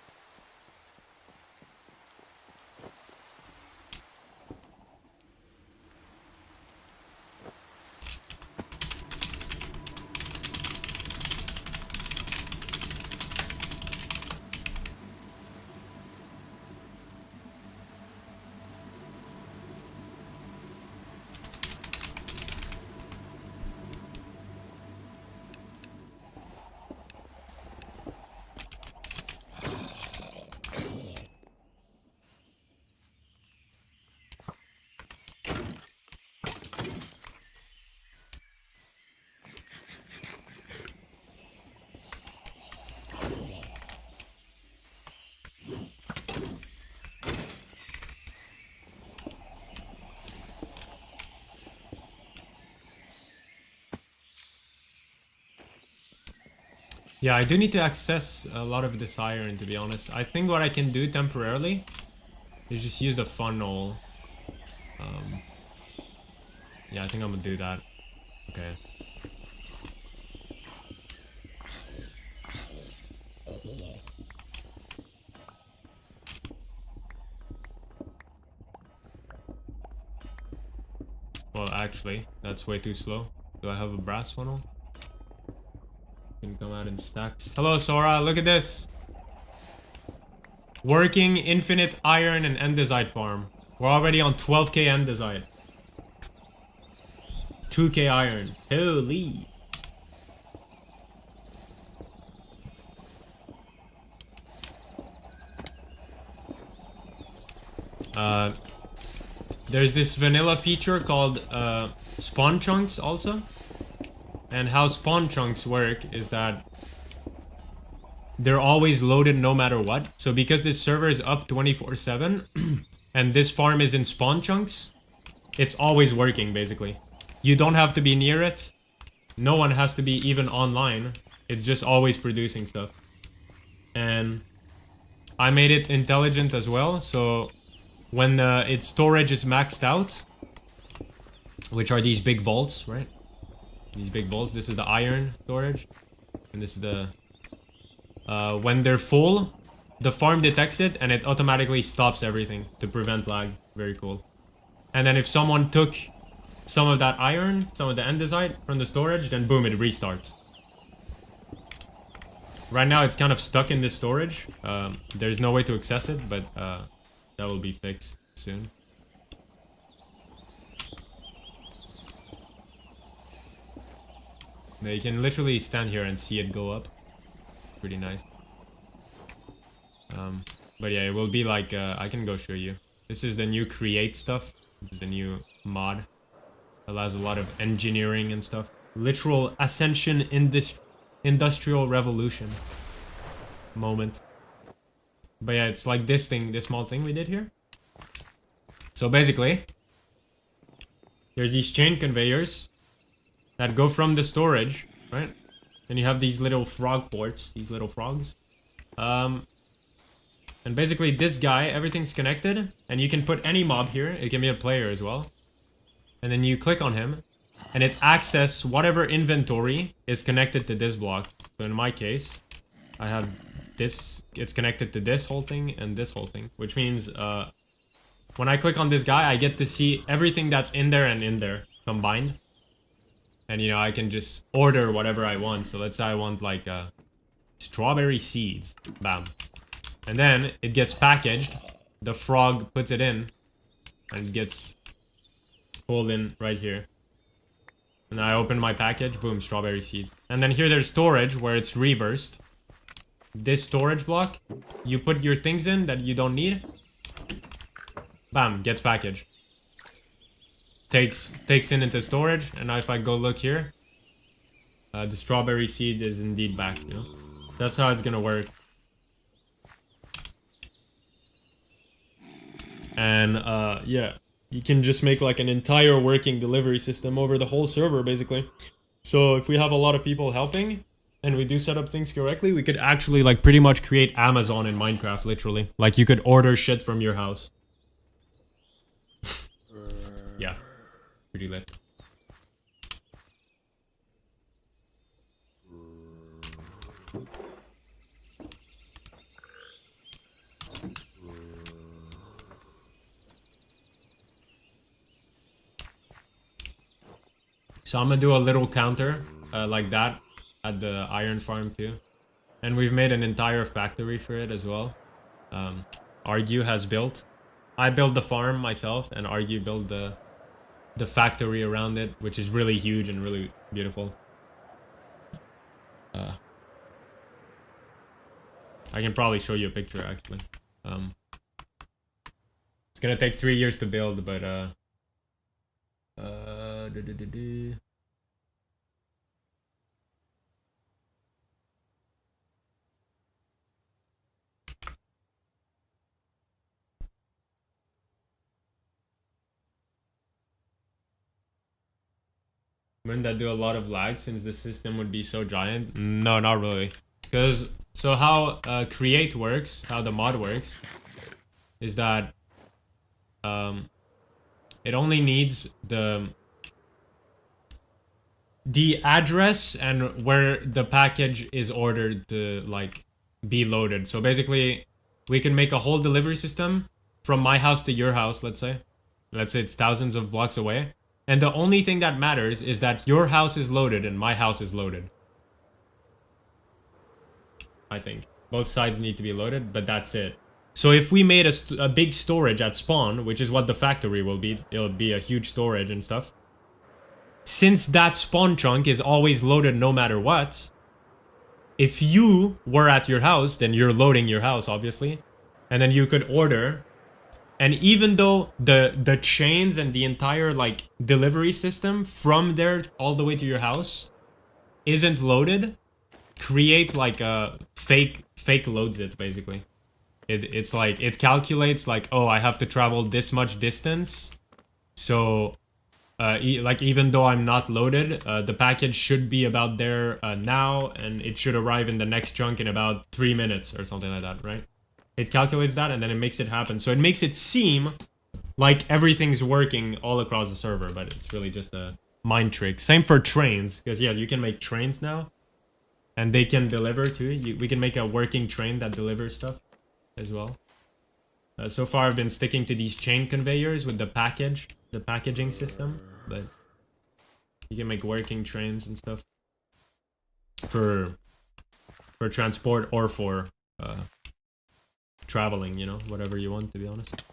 Yeah, I do need to access a lot of this iron, to be honest. I think what I can do temporarily is just use the funnel. Yeah, I think I'm gonna do that. Okay. Well, actually, that's way too slow. Do I have a brass funnel? Can come out in stacks. Hello, Sora. Look at this. Working infinite iron and andesite farm. We're already on 12k andesite. 2k iron. Holy. There's this vanilla feature called spawn chunks also. And how spawn chunks work is that they're always loaded no matter what. So because this server is up 24/7 and this farm is in spawn chunks, it's always working basically. You don't have to be near it. No one has to be even online. It's just always producing stuff. And I made it intelligent as well, so when its storage is maxed out, which are these big vaults, right? These big vaults. This is the iron storage, and this is the... when they're full, the farm detects it, and it automatically stops everything to prevent lag. Very cool. And then if someone took some of that iron, some of the andesite from the storage, then boom, it restarts. Right now, it's kind of stuck in this storage. There's no way to access it, but that will be fixed soon. Now you can literally stand here and see it go up. Pretty nice. But yeah, it will be like, I can go show you. This is the new create stuff. This is the new mod. Allows a lot of engineering and stuff. literal Ascension Industrial Revolution moment. But yeah, it's like this thing, this small thing we did here. So basically, there's these chain conveyors that go from the storage, right? And you have these little frog ports, these little frogs. And basically this guy, everything's connected, and you can put any mob here. It can be a player as well. And then you click on him, and it accesses whatever inventory is connected to this block. So in my case, I have this, it's connected to this whole thing and this whole thing, which means when I click on this guy, I get to see everything that's in there and in there combined. And you know, I can just order whatever I want. So let's say I want like strawberry seeds. Bam. And then it gets packaged. The frog puts it in and it gets pulled in right here. And I open my package, boom, strawberry seeds. And then here there's storage where it's reversed. This storage block, you put your things in that you don't need. Bam, gets packaged. Takes into storage, and now if I go look here, the strawberry seed is indeed back, you know? That's how it's gonna work. And yeah, you can just make like an entire working delivery system over the whole server, basically. So if we have a lot of people helping, and we do set up things correctly, we could actually like pretty much create Amazon in Minecraft, literally. Like you could order shit from your house. Yeah, pretty lit. So I'm gonna do a little counter like that at the iron farm too. And we've made an entire factory for it as well. Argue has built. I built the farm myself, and Argue built the factory around it, which is really huge and really beautiful. I can probably show you a picture actually. It's gonna take 3 years to build, but wouldn't that do a lot of lag since the system would be so giant? No, not really. Because, so how create works, how the mod works, is that it only needs the address and where the package is ordered to like be loaded. So basically, we can make a whole delivery system from my house to your house, let's say. Let's say it's thousands of blocks away. And the only thing that matters is that your house is loaded and my house is loaded. I think. Both sides need to be loaded, but that's it. So if we made a big storage at spawn, which is what the factory will be, it'll be a huge storage and stuff. Since that spawn chunk is always loaded no matter what, if you were at your house, then you're loading your house, obviously. And then you could order. And even though the chains and the entire like delivery system from there all the way to your house isn't loaded, create like a fake loads it basically. It's like it calculates like, oh, I have to travel this much distance, so like even though I'm not loaded, the package should be about there now, and it should arrive in the next chunk in about 3 minutes or something like that, right? It calculates that and then it makes it happen. So it makes it seem like everything's working all across the server, but it's really just a mind trick. Same for trains, because yeah, you can make trains now. And they can deliver too. We can make a working train that delivers stuff as well. So far I've been sticking to these chain conveyors with the packaging system. But you can make working trains and stuff. For transport or for traveling, you know, whatever you want, to be honest.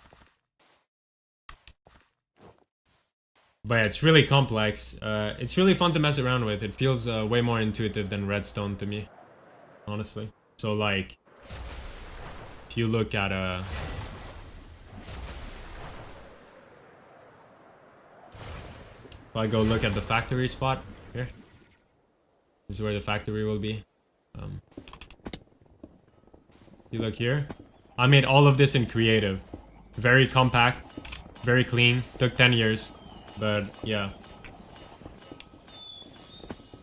But yeah, it's really complex. It's really fun to mess around with. It feels way more intuitive than Redstone to me, honestly. So like, if you look at if I go look at the factory spot here, This is where the factory will be. You look here. I made all of this in creative. Very compact, very clean. Took 10 years, but yeah.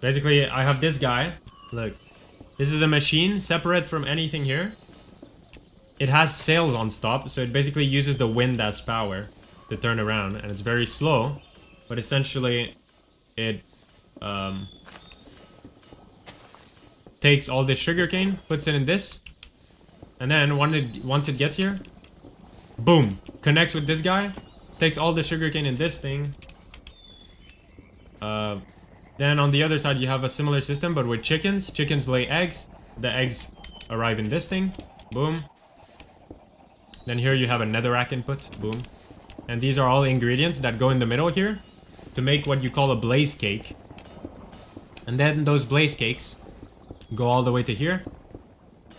Basically, I have this guy. Look, this is a machine separate from anything here. It has sails on stop, so it basically uses the wind as power to turn around, and it's very slow, but essentially it takes all this sugarcane, puts it in this, and then once it gets here, boom, connects with this guy, takes all the sugarcane in this thing. Then on the other side you have a similar system, but with chickens. Chickens lay eggs, the eggs arrive in this thing, boom. Then here you have a netherrack input, boom. And these are all ingredients that go in the middle here to make what you call a blaze cake. And then those blaze cakes go all the way to here.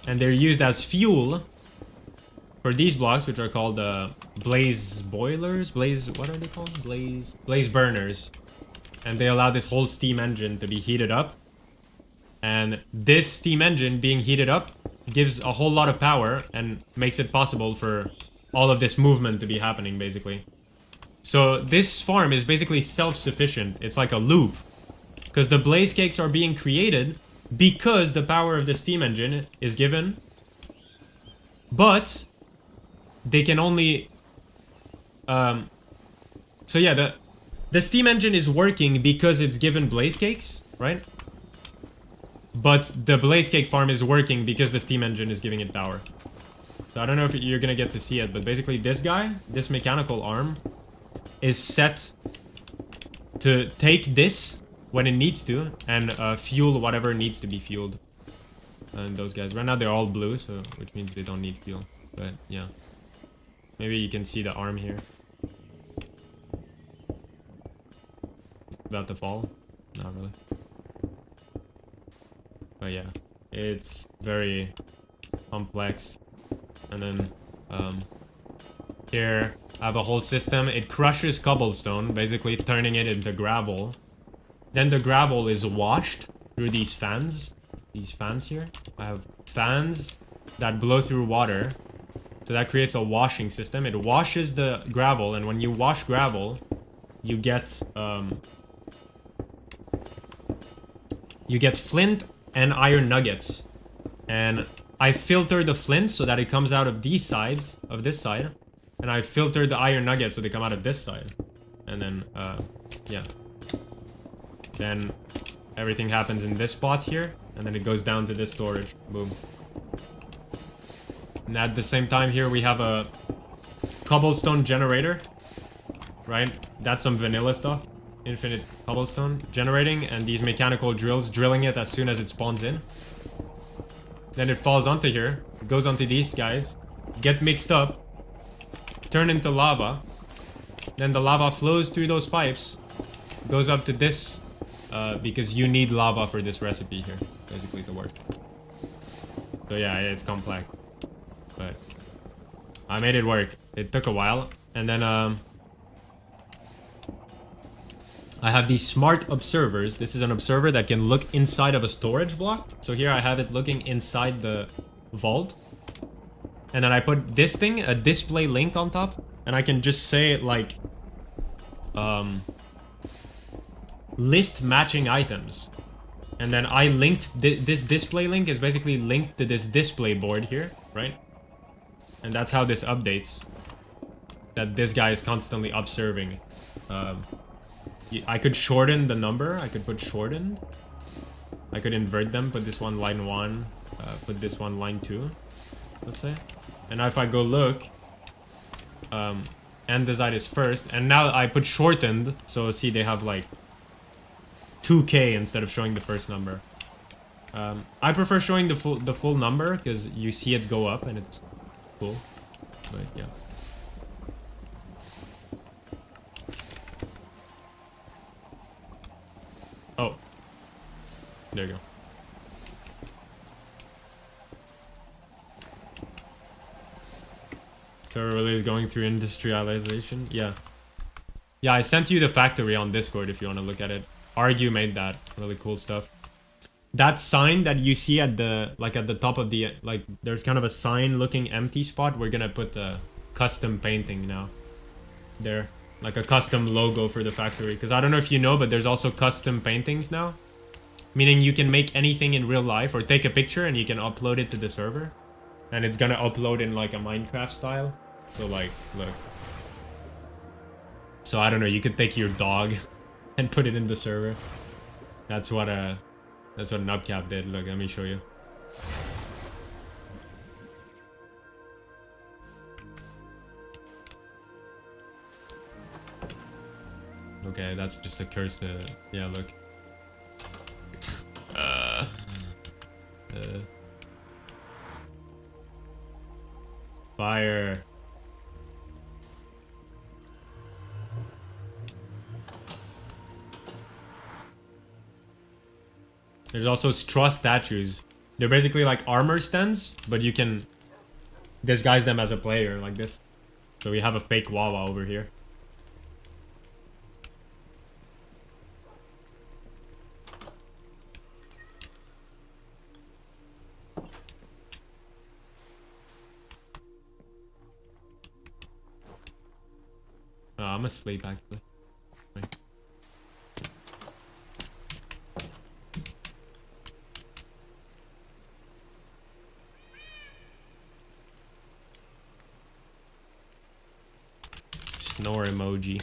And they're used as fuel for these blocks, which are called blaze boilers. What are they called? Blaze burners. And they allow this whole steam engine to be heated up. And this steam engine being heated up gives a whole lot of power and makes it possible for all of this movement to be happening, basically. So this farm is basically self-sufficient. It's like a loop. Because the blaze cakes are being created because the power of the steam engine is given. But they can only... So yeah, the steam engine is working because it's given blaze cakes, right? But the blaze cake farm is working because the steam engine is giving it power. So I don't know if you're gonna get to see it, but basically this guy, this mechanical arm, is set to take this when it needs to and fuel whatever needs to be fueled. And those guys, right now they're all blue, so which means they don't need fuel. But yeah, maybe you can see the arm here. About to fall? Not really. But yeah, it's very complex. And then here I have a whole system. It crushes cobblestone, basically turning it into gravel. Then the gravel is washed through these fans. These fans here. I have fans that blow through water. So that creates a washing system. It washes the gravel, and when you wash gravel, you get flint and iron nuggets. And I filter the flint so that it comes out of these sides, of this side. And I filter the iron nuggets so they come out of this side. And then, yeah. Then everything happens in this spot here. And then it goes down to this storage. Boom. And at the same time here we have a cobblestone generator. Right? That's some vanilla stuff. Infinite cobblestone generating, and these mechanical drills drilling it as soon as it spawns in. Then it falls onto here, goes onto these guys, get mixed up, turn into lava. Then the lava flows through those pipes, goes up to this, because you need lava for this recipe here, basically, to work. So yeah, it's complex, but I made it work. It took a while, and then I have these smart observers. This is an observer that can look inside of a storage block. So here I have it looking inside the vault. And then I put this thing, a display link on top. And I can just say like, list matching items. And then I linked, this display link is basically linked to this display board here, right? And that's how this updates. That this guy is constantly observing. I could shorten the number. I could put shortened. I could invert them. Put this one line 1. Put this one line 2. Let's say. And now if I go look, andesite is first. And now I put shortened. So see, they have like 2k instead of showing the first number. I prefer showing the full number because you see it go up and it's cool. But yeah. Oh. There you go. Server release going through industrialization. Yeah. I sent you the factory on Discord if you want to look at it. Argue made that. Really cool stuff. that sign that you see at the like at the top of the like there's kind of a sign looking empty spot. We're gonna put a custom painting now there, like a custom logo for the factory, because I don't know if you know, but there's also custom paintings now, meaning you can make anything in real life or take a picture and you can upload it to the server, and it's gonna upload in like a Minecraft style. So like, look, so I don't know, you could take your dog and put it in the server. That's what Nubcap did. Look, let me show you. Okay, that's just a curse. Yeah, look. Fire. There's also straw statues. They're basically like armor stands, but you can disguise them as a player like this. So we have a fake Wawa over here. Oh, I'm asleep actually. Right. Snore emoji.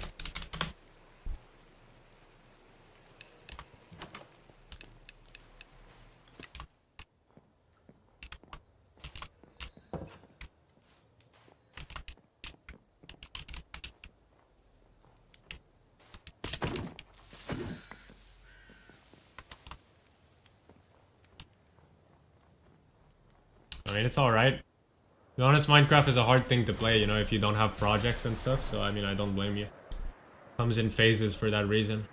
I mean, it's alright. To be honest, Minecraft is a hard thing to play, you know, if you don't have projects and stuff, so I mean, I don't blame you. Comes in phases for that reason.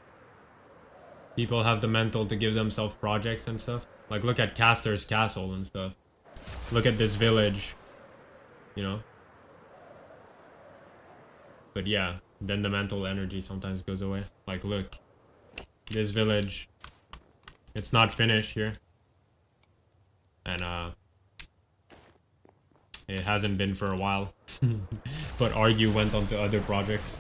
People have the mental to give themselves projects and stuff. Like, look at Caster's castle and stuff. Look at this village. You know? But yeah, then the mental energy sometimes goes away. Like, look. This village. It's not finished here. And, it hasn't been for a while. But Argue went on to other projects.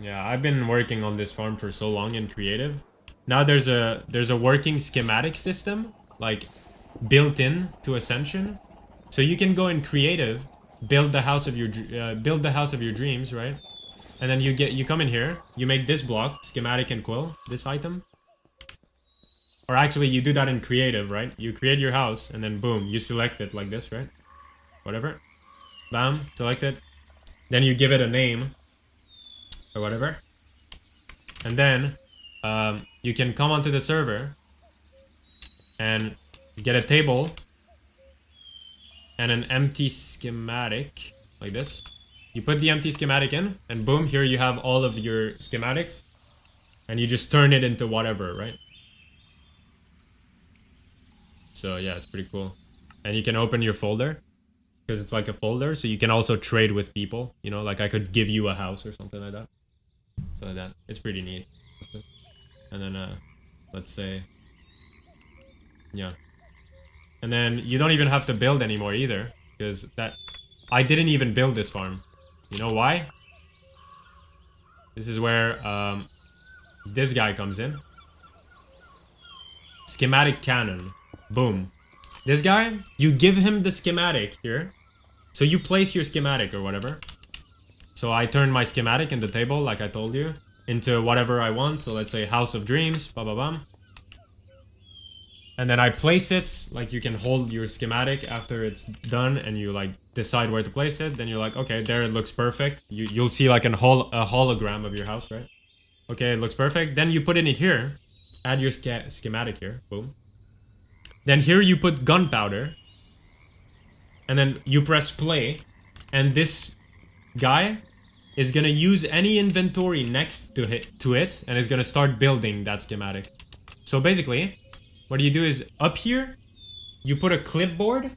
Yeah, I've been working on this farm for so long in creative. Now there's a working schematic system, like, built in to Ascension. So you can go in creative, build the house of your dreams, right? And then you come in here, you make this block, schematic and quill, this item. Or actually, you do that in creative, right? You create your house, and then boom, you select it like this, right? Whatever. Bam, select it. Then you give it a name, or whatever. And then, you can come onto the server, and get a table, and an empty schematic, like this. You put the empty schematic in, and boom, here you have all of your schematics. And you just turn it into whatever, right? So yeah, it's pretty cool. And you can open your folder, because it's like a folder, so you can also trade with people. You know, like I could give you a house or something like that. So like that, it's pretty neat. And then, let's say, yeah. And then you don't even have to build anymore either, because I didn't even build this farm. You know why? This is where this guy comes in. Schematic cannon. Boom. This guy, you give him the schematic here. So you place your schematic or whatever. So I turn my schematic in the table, like I told you, into whatever I want. So let's say House of Dreams, bam. And then I place it, like you can hold your schematic after it's done and you like decide where to place it. Then you're like, okay, there it looks perfect. You'll see like a hologram of your house, right? Okay, it looks perfect. Then you put it in here, add your schematic here, boom. Then here you put gunpowder. And then you press play. And this guy is gonna use any inventory next to it and is gonna start building that schematic. So basically, what you do is up here, you put a clipboard.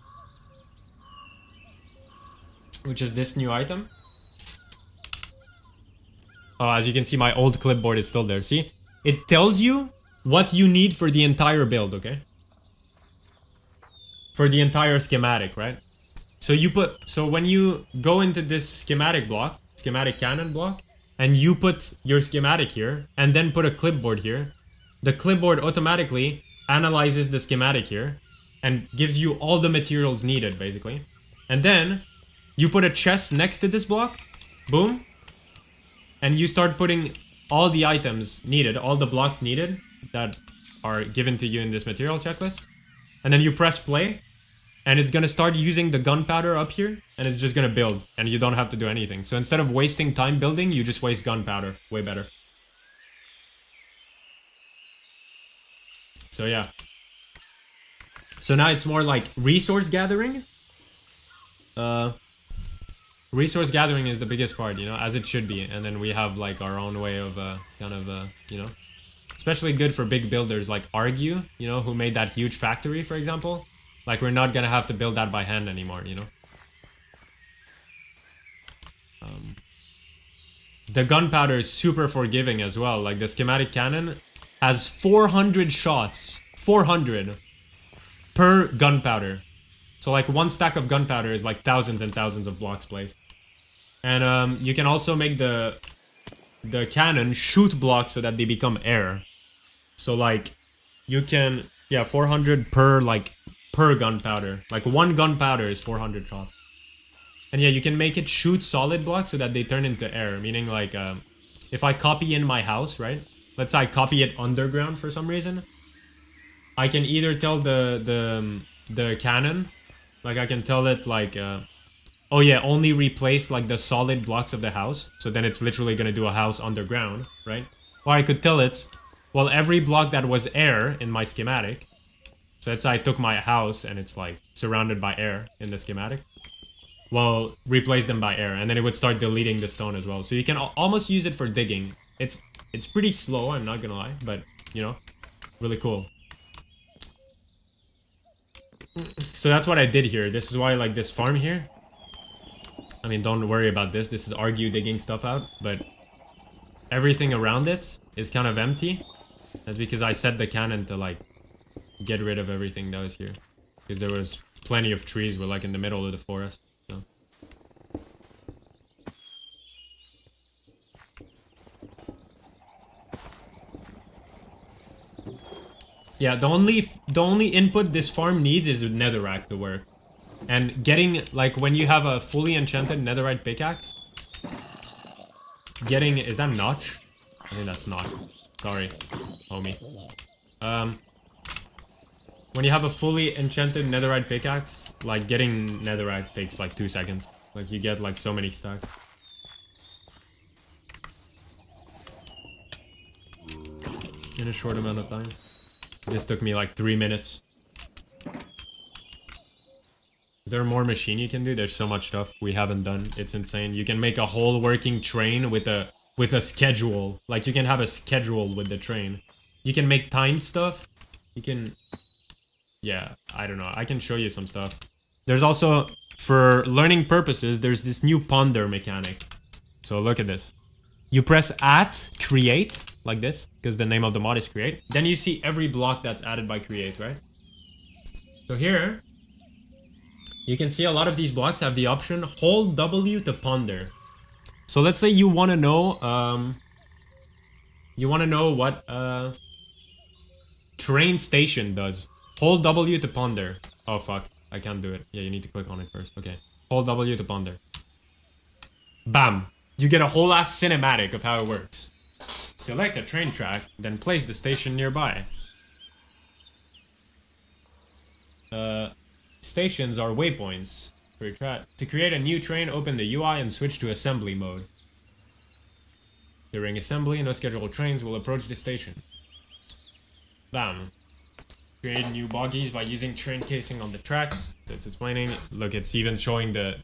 which is this new item. Oh, as you can see, my old clipboard is still there. See? It tells you what you need for the entire build, okay? For the entire schematic, right? So when you go into this schematic block, schematic cannon block, and you put your schematic here, and then put a clipboard here, the clipboard automatically analyzes the schematic here, and gives you all the materials needed, basically. And then, you put a chest next to this block, boom, and you start putting all the items needed, all the blocks needed that are given to you in this material checklist. And then you press play, and it's gonna start using the gunpowder up here, and it's just gonna build, and you don't have to do anything. So instead of wasting time building, you just waste gunpowder. Way better. So yeah. So now it's more like resource gathering. Resource gathering is the biggest part, you know, as it should be. And then we have like our own way of you know, especially good for big builders like Argue, you know, who made that huge factory, for example. Like, we're not gonna have to build that by hand anymore, you know? The gunpowder is super forgiving as well. Like, the schematic cannon has 400 shots. 400 per gunpowder. So, like, one stack of gunpowder is like thousands and thousands of blocks placed. And you can also make the cannon shoot blocks so that they become air. So, like, you can... Yeah, 400 per, like... per gunpowder. Like, one gunpowder is 400 shots. And yeah, you can make it shoot solid blocks so that they turn into air. Meaning, like, if I copy in my house, right? Let's say I copy it underground for some reason. I can either tell the cannon, like, I can tell it, like, oh yeah, only replace, like, the solid blocks of the house. So then it's literally gonna do a house underground, right? Or I could tell it, well, every block that was air in my schematic... So let's say I took my house and it's like surrounded by air in the schematic. Well, replace them by air, and then it would start deleting the stone as well. So you can almost use it for digging. It's pretty slow, I'm not gonna lie, but you know, really cool. So that's what I did here. This is why I like this farm here. I mean, don't worry about this. This is Argue digging stuff out, but everything around it is kind of empty. That's because I set the cannon to like get rid of everything that was here, because there was plenty of trees. We're like in the middle of the forest, so. Yeah, the only input this farm needs is netherrack to work. And getting, like, when you have a fully enchanted netherite pickaxe, getting... Is that Notch? I think that's Notch. Sorry, homie. When you have a fully enchanted netherite pickaxe, like, getting netherite takes like 2 seconds. Like, you get like so many stacks. In a short amount of time. This took me like 3 minutes. Is there more machine you can do? There's so much stuff we haven't done. It's insane. You can make a whole working train with a schedule. Like, you can have a schedule with the train. You can make timed stuff. You can... Yeah, I don't know. I can show you some stuff. There's also, for learning purposes, there's this new ponder mechanic. So look at this. You press @create, like this, because the name of the mod is create. Then you see every block that's added by create, right? So here, you can see a lot of these blocks have the option hold W to ponder. So let's say you want to know, what train station does. Hold W to ponder. Oh fuck, I can't do it. Yeah, you need to click on it first. Okay, hold W to ponder. Bam! You get a whole ass cinematic of how it works. Select a train track, then place the station nearby. Stations are waypoints. For your track. To create a new train, open the UI and switch to assembly mode. During assembly, no scheduled trains will approach the station. Bam. Create new bogies by using train casing on the track. So it's explaining. Look, it's even showing the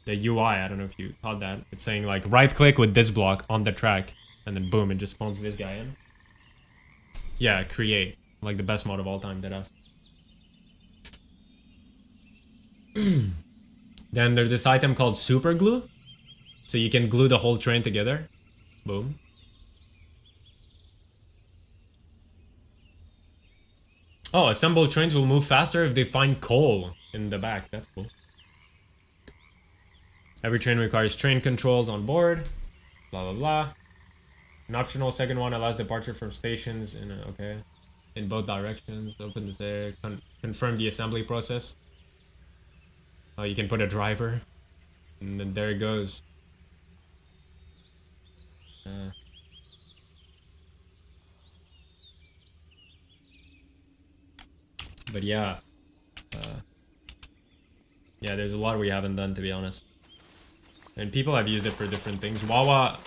UI. I don't know if you caught that. It's saying like right click with this block on the track, and then boom, it just spawns this guy in. Yeah, create. Like the best mod of all time, deadass. Then there's this item called super glue. So you can glue the whole train together. Boom. Oh, assembled trains will move faster if they find coal in the back. That's cool. Every train requires train controls on board. Blah, blah, blah. An optional second one allows departure from stations in both directions. Open the there. Confirm the assembly process. Oh, you can put a driver. And then there it goes. But yeah. Yeah, there's a lot we haven't done, to be honest. And people have used it for different things. Wawa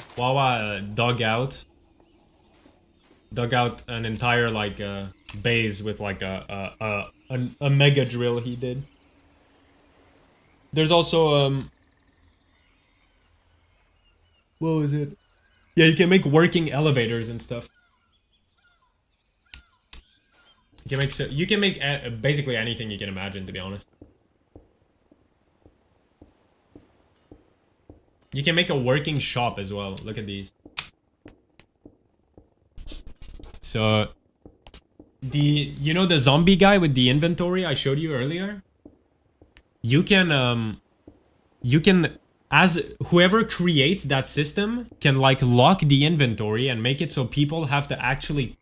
dug out an entire like base with like a mega drill he did. There's also what was it? Yeah, you can make working elevators and stuff. You can make basically anything you can imagine, to be honest. You can make a working shop as well. Look at these. So, you know the zombie guy with the inventory I showed you earlier? You can, as whoever creates that system can like lock the inventory and make it so people have to actually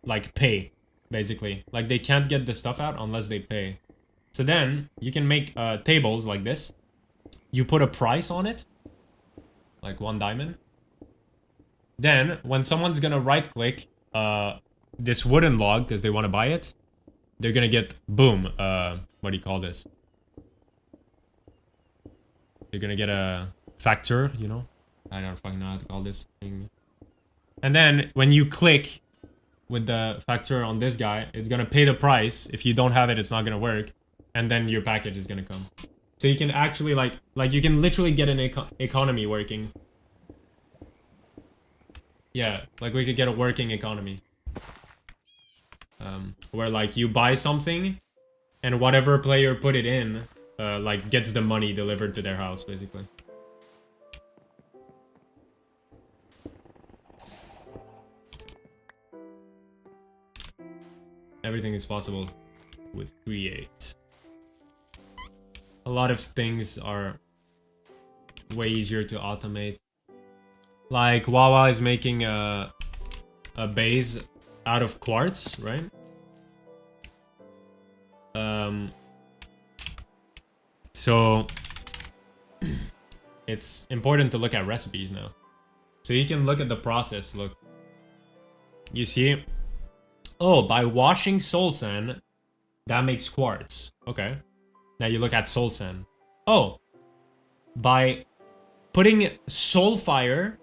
like pay, basically. Like they can't get the stuff out unless they pay. So then you can make tables like this. You put a price on it. Like 1 diamond. Then, when someone's gonna right-click this wooden log because they want to buy it, they're gonna get, boom, what do you call this? You're gonna get a factor, you know? I don't fucking know how to call this thing. And then, when you click with the factor on this guy, it's gonna pay the price. If you don't have it, it's not gonna work. And then your package is gonna come. So you can actually, like you can literally get an economy working. Yeah, like we could get a working economy. Where, like, you buy something, and whatever player put it in, like, gets the money delivered to their house, basically. Everything is possible with Create. A lot of things are way easier to automate. Like, Wawa is making a base out of quartz, right? So it's important to look at recipes now. So you can look at the process, look. You see? Oh, by washing soul sand, that makes quartz. Okay. Now you look at soul sand. Oh, by putting soul fire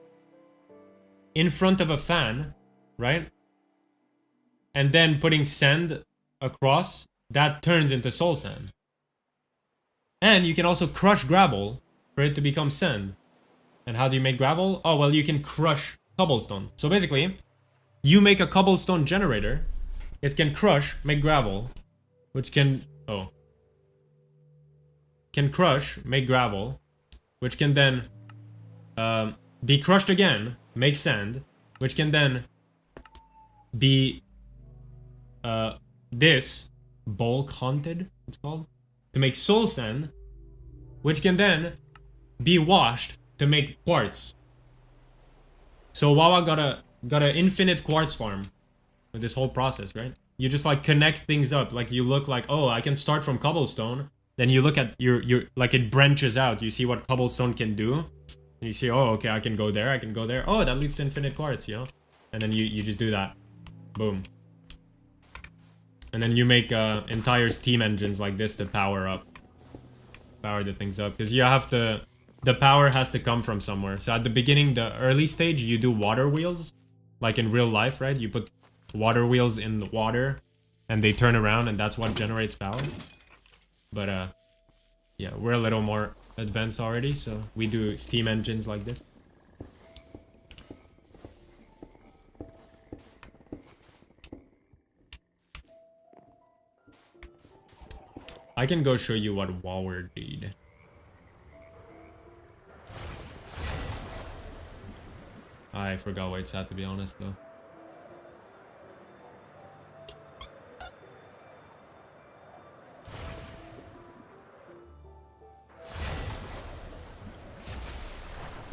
in front of a fan, right? And then putting sand across, that turns into soul sand. And you can also crush gravel for it to become sand. And how do you make gravel? Oh, well, you can crush cobblestone. So basically, you make a cobblestone generator. It can crush, make gravel, which can... Oh. Can crush, make gravel, which can then be crushed again, make sand, which can then be this bulk hunted, it's called, to make soul sand, which can then be washed to make quartz. So Wawa got an infinite quartz farm with this whole process, right? You just like connect things up, like you look like, oh, I can start from cobblestone. Then you look at your like it branches out. You see what cobblestone can do, and you see, oh, okay, I can go there, I can go there. Oh, that leads to infinite quartz, you know. And then you just do that, boom. And then you make entire steam engines like this to power the things up, because you have to. The power has to come from somewhere. So at the beginning, the early stage, you do water wheels, like in real life, right? You put water wheels in the water, and they turn around, and that's what generates power. But yeah, we're a little more advanced already, so we do steam engines like this. I can go show you what Wawer did. I forgot where it's at, to be honest, though.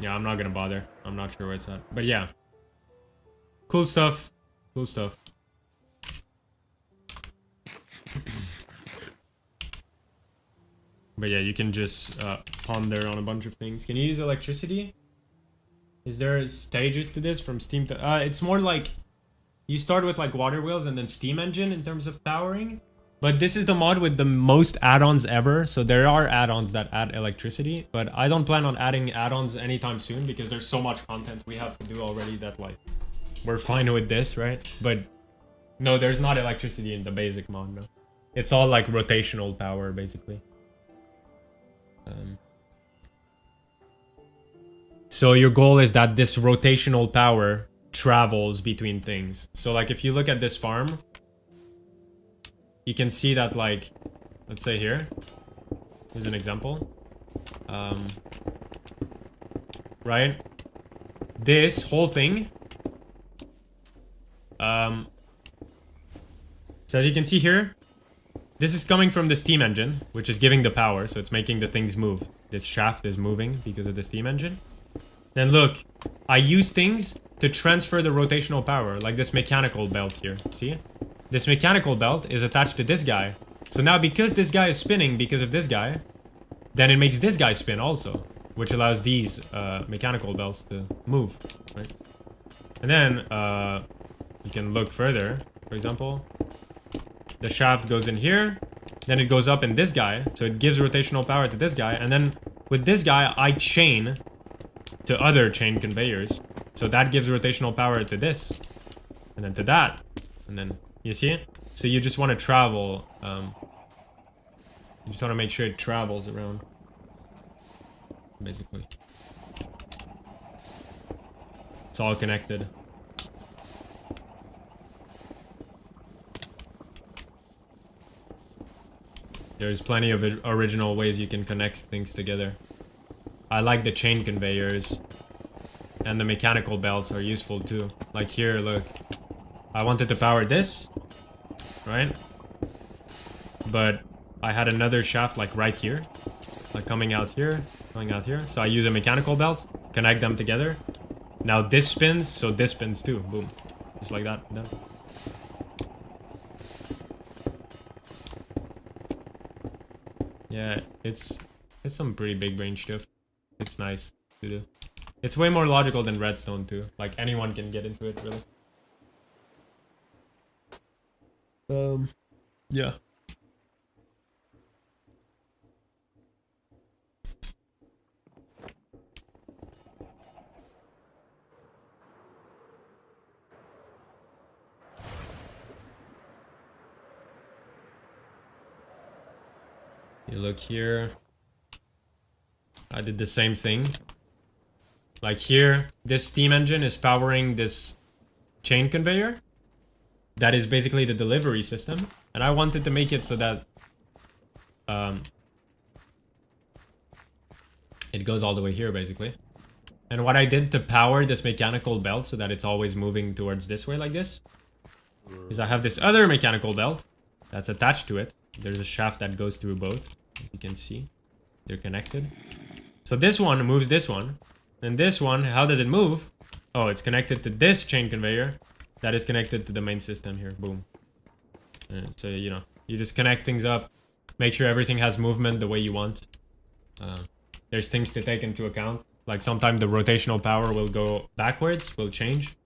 Yeah, I'm not gonna bother. I'm not sure where it's at. But yeah. Cool stuff. Cool stuff. But yeah, you can just ponder on a bunch of things. Can you use electricity? Is there stages to this from steam to... it's more like... You start with like water wheels and then steam engine in terms of powering. But this is the mod with the most add-ons ever. So there are add-ons that add electricity. But I don't plan on adding add-ons anytime soon because there's so much content we have to do already that like... We're fine with this, right? But no, there's not electricity in the basic mod, no. It's all like rotational power, basically. So your goal is that this rotational power travels between things. So like if you look at this farm, you can see that like, let's say here, here's an example. Right? This whole thing. So as you can see here, this is coming from the steam engine, which is giving the power, so it's making the things move. This shaft is moving because of the steam engine. Then look, I use things to transfer the rotational power, like this mechanical belt here. See? This mechanical belt is attached to this guy. So now because this guy is spinning because of this guy, then it makes this guy spin also, which allows these mechanical belts to move, right? And then you can look further, for example. The shaft goes in here, then it goes up in this guy, so it gives rotational power to this guy, and then with this guy, I chain to other chain conveyors, so that gives rotational power to this, and then to that, and then, you see it? So you just want to travel, you just want to make sure it travels around, basically. It's all connected. There's plenty of original ways you can connect things together. I like the chain conveyors. And the mechanical belts are useful too. Like here, look. I wanted to power this. Right? But I had another shaft like right here. Like coming out here. Going out here. So I use a mechanical belt. Connect them together. Now this spins, so this spins too. Boom. Just like that. Done. Yeah, it's some pretty big brain stuff. It's nice to do. It's way more logical than redstone too. Like anyone can get into it, really. Yeah. You look here. I did the same thing. Like here, this steam engine is powering this chain conveyor. That is basically the delivery system. And I wanted to make it so that it goes all the way here, basically. And what I did to power this mechanical belt so that it's always moving towards this way like this, is I have this other mechanical belt that's attached to it. There's a shaft that goes through both. As you can see, they're connected. So this one moves this one. And this one, how does it move? Oh, it's connected to this chain conveyor that is connected to the main system here. Boom. And so, you know, you just connect things up, make sure everything has movement the way you want. There's things to take into account. Like sometimes the rotational power will go backwards, will change.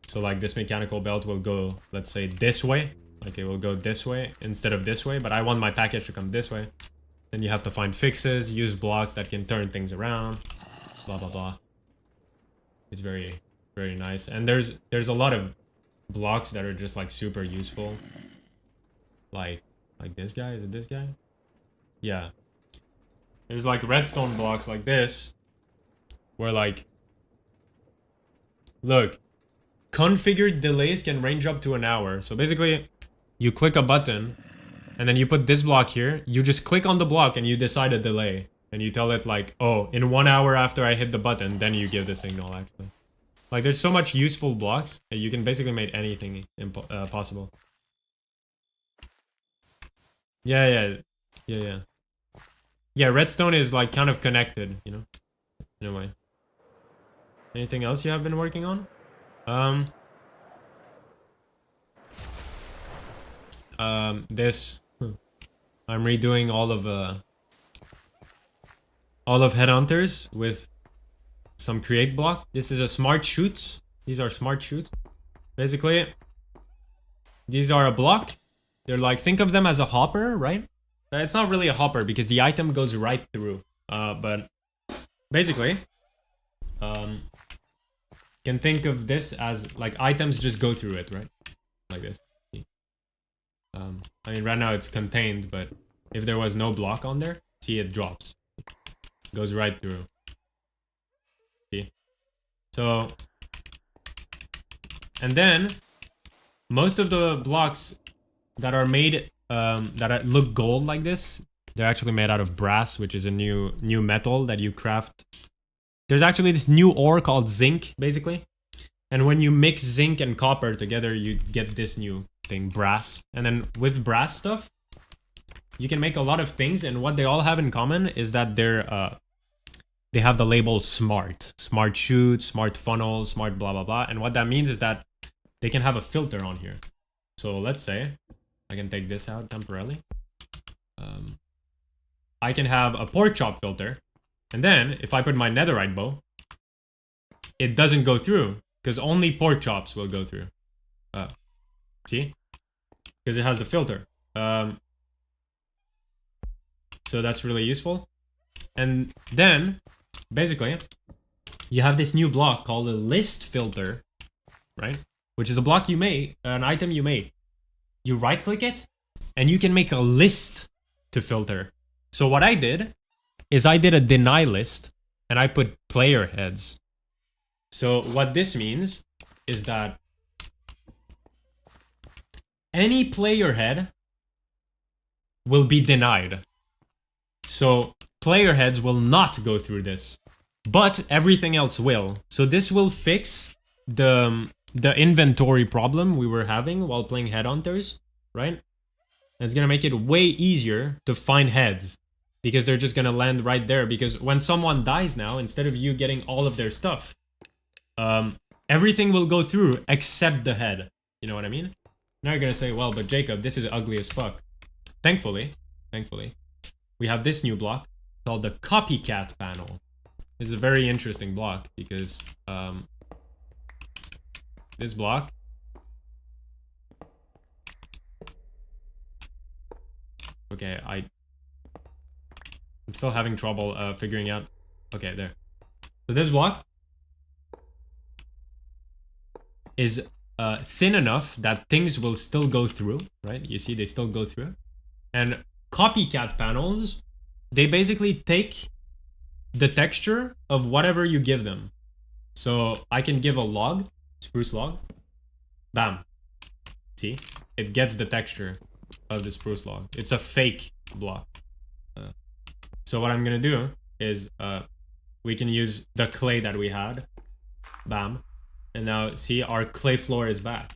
So like this mechanical belt will go, let's say, this way. Like it will go this way instead of this way, but I want my package to come this way. Then you have to find fixes, use blocks that can turn things around, blah, blah, blah. It's very, very nice. And there's a lot of blocks that are just like super useful. Like this guy, is it this guy? Yeah. There's like redstone blocks like this, where like, look, configured delays can range up to an hour. So basically, you click a button, and then you put this block here. You just click on the block and you decide a delay. And you tell it like, oh, in 1 hour after I hit the button, then you give the signal, actually. Like, there's so much useful blocks that you can basically make anything possible. Yeah. Yeah, redstone is like kind of connected, you know, in a way. Anything else you have been working on? This. I'm redoing all of Headhunters with some create blocks. This is a smart shoots. These are smart shoots. Basically, these are a block. They're like, think of them as a hopper, right? It's not really a hopper because the item goes right through. But basically, can think of this as like items just go through it, right? Like this. I mean, right now it's contained, but if there was no block on there, see, it drops. Goes right through. See? So, and then most of the blocks that are made that look gold like this, they're actually made out of brass, which is a new metal that you craft. There's actually this new ore called zinc, basically. And when you mix zinc and copper together, you get this new thing, brass. And then with brass stuff, you can make a lot of things, and what they all have in common is that they have the label smart. Smart chute, smart funnel, smart blah blah blah. And what that means is that they can have a filter on here. So let's say I can take this out temporarily. I can have a pork chop filter, and then if I put my netherite bow, it doesn't go through because only pork chops will go through. See? Because it has the filter. So that's really useful. And then, basically, you have this new block called a list filter, right? Which is a block you made, an item you made. You right click it, and you can make a list to filter. So what I did is I did a deny list, and I put player heads. So what this means is that any player head will be denied. So player heads will not go through this, but everything else will. So this will fix the inventory problem we were having while playing Headhunters, right? And it's gonna make it way easier to find heads because they're just gonna land right there. Because when someone dies now, instead of you getting all of their stuff, everything will go through except the head. You know what I mean? Now you're gonna say, well, but Jacob, this is ugly as fuck. Thankfully, we have this new block called the copycat panel. This is a very interesting block because this block okay, I'm still having trouble figuring out. Okay, there. So this block is thin enough that things will still go through, right? You see, they still go through. And copycat panels, they basically take the texture of whatever you give them. So I can give a log, spruce log, bam. See, it gets the texture of the spruce log. It's a fake block. So what I'm gonna do is we can use the clay that we had, bam. And now see, our clay floor is back.